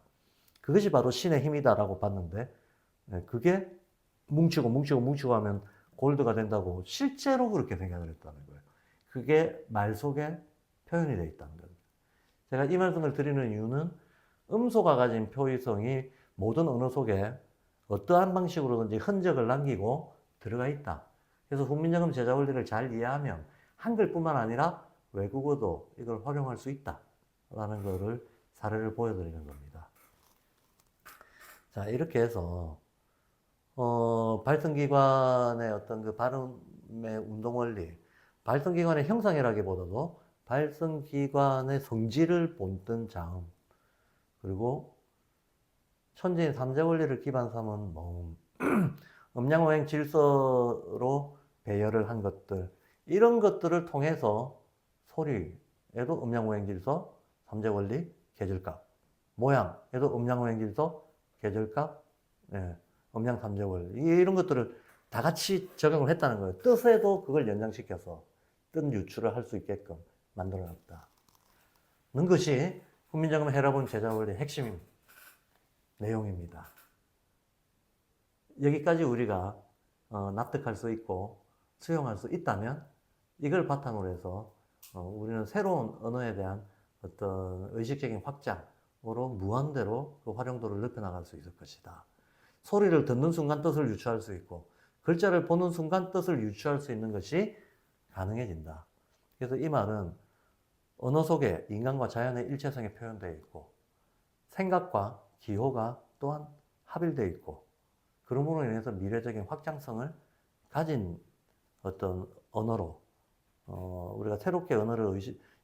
Speaker 1: 그것이 바로 신의 힘이다라고 봤는데 예, 그게 뭉치고 하면 골드가 된다고 실제로 그렇게 생각을 했다는 거예요. 그게 말 속에 표현이 되어 있다는 거예요. 제가 이 말씀을 드리는 이유는 음소가 가진 표의성이 모든 언어 속에 어떠한 방식으로든지 흔적을 남기고 들어가 있다. 그래서 훈민정음 제자 원리를 잘 이해하면 한글뿐만 아니라 외국어도 이걸 활용할 수 있다라는 것을 사례를 보여드리는 겁니다. 자, 이렇게 해서 발성기관의 어떤 그 발음의 운동 원리, 발성기관의 형상이라기보다도 발성기관의 성질을 본뜬 자음, 그리고 천지인 삼재 원리를 기반 삼은 뭐 음양오행 질서로 배열을 한 것들, 이런 것들을 통해서 소리에도 음양오행 질서, 삼재 원리, 계절값, 모양에도 음양오행 질서, 계절값, 예, 음양 삼재 원리, 이런 것들을 다 같이 적용을 했다는 거예요. 뜻에도 그걸 연장시켜서 뜻 유출을 할 수 있게끔 만들어 놨다는 것이 훈민정음 헤라본 제자 원리의 핵심 내용입니다. 여기까지 우리가 납득할 수 있고 수용할 수 있다면 이걸 바탕으로 해서 우리는 새로운 언어에 대한 어떤 의식적인 확장으로 무한대로 그 활용도를 높여나갈 수 있을 것이다. 소리를 듣는 순간 뜻을 유추할 수 있고 글자를 보는 순간 뜻을 유추할 수 있는 것이 가능해진다. 그래서 이 말은 언어 속에 인간과 자연의 일체성이 표현되어 있고 생각과 기호가 또한 합일되어 있고 그러므로 인해서 미래적인 확장성을 가진 어떤 언어로 우리가 새롭게 언어를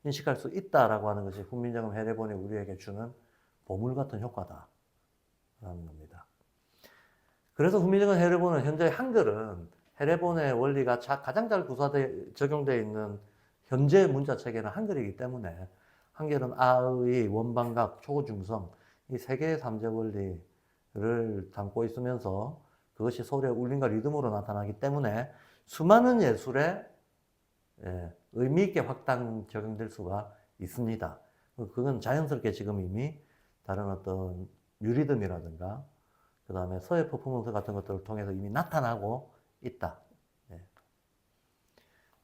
Speaker 1: 인식할 수 있다라고 하는 것이 훈민정음 해례본이 우리에게 주는 보물 같은 효과다라는 겁니다. 그래서 훈민정음 해례본은 현재 한글은 해례본의 원리가 가장 잘 적용되어 있는 현재 문자 체계는 한글이기 때문에 한글은 아의, 원방각, 초고중성 이 세 개의 삼재 원리를 담고 있으면서 그것이 소리의 울림과 리듬으로 나타나기 때문에 수많은 예술에 의미 있게 확장 적용될 수가 있습니다. 그건 자연스럽게 지금 이미 다른 어떤 뉴리듬이라든가 그 다음에 서예 퍼포먼스 같은 것들을 통해서 이미 나타나고 있다.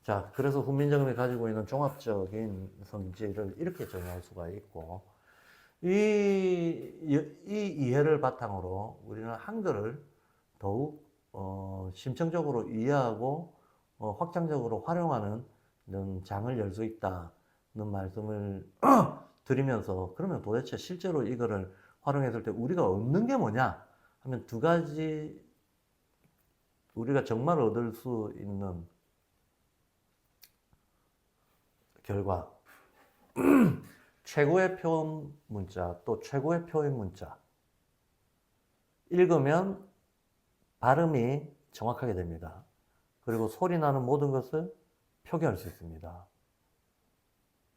Speaker 1: 자, 그래서 훈민정음이 가지고 있는 종합적인 성질을 이렇게 정의할 수가 있고 이 이해를 바탕으로 우리는 한글을 더욱 심층적으로 이해하고 확장적으로 활용하는 이런 장을 열 수 있다는 말씀을 드리면서 그러면 도대체 실제로 이거를 활용했을 때 우리가 얻는 게 뭐냐 하면 두 가지 우리가 정말 얻을 수 있는 결과 최고의 표현 문자 또 최고의 표현 문자 읽으면 발음이 정확하게 됩니다. 그리고 소리 나는 모든 것을 표기할 수 있습니다.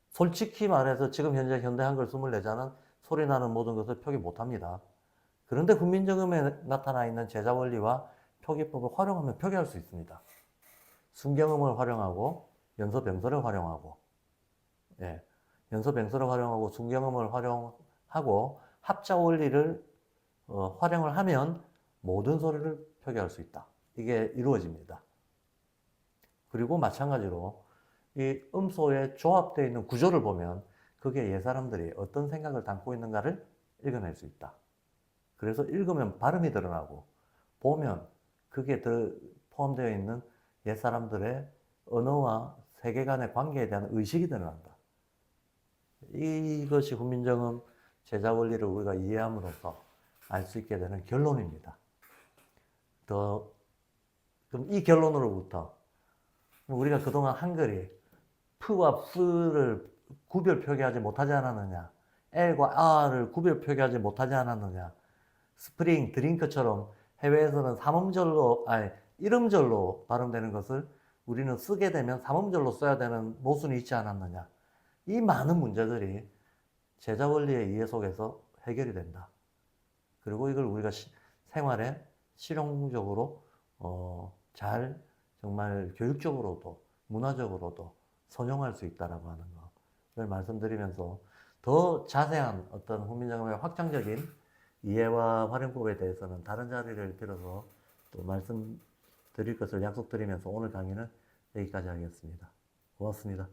Speaker 1: 솔직히 말해서 지금 현재 현대 한글 24자는 소리 나는 모든 것을 표기 못합니다. 그런데 훈민정음에 나타나 있는 제자 원리와 표기법을 활용하면 표기할 수 있습니다. 순경음을 활용하고 연서병서를 활용하고 연서병서를 활용하고 순경음을 활용하고 합자 원리를 활용을 하면 모든 소리를 표기할 수 있다. 이게 이루어집니다. 그리고 마찬가지로 이 음소에 조합되어 있는 구조를 보면 그게 옛사람들이 어떤 생각을 담고 있는가를 읽어낼 수 있다. 그래서 읽으면 발음이 드러나고 보면 그게 포함되어 있는 옛사람들의 언어와 세계관의 관계에 대한 의식이 드러난다. 이것이 훈민정음 제자 원리를 우리가 이해함으로써 알 수 있게 되는 결론입니다. 그럼 이 결론으로부터 우리가 그동안 한글이 프와 프를 구별 표기하지 못하지 않았느냐, L과 R을 구별 표기하지 못하지 않았느냐, 스프링, 드링크처럼 해외에서는 이름절로 발음되는 것을 우리는 쓰게 되면 삼음절로 써야 되는 모순이 있지 않았느냐. 이 많은 문제들이 제자 원리의 이해 속에서 해결이 된다. 그리고 이걸 우리가 생활에 실용적으로 잘 정말 교육적으로도 문화적으로도 선용할 수 있다라고 하는 거를 말씀드리면서 더 자세한 어떤 훈민정음의 확장적인 이해와 활용법에 대해서는 다른 자리를 빌어서 또 말씀드릴 것을 약속드리면서 오늘 강의는 여기까지 하겠습니다. 고맙습니다.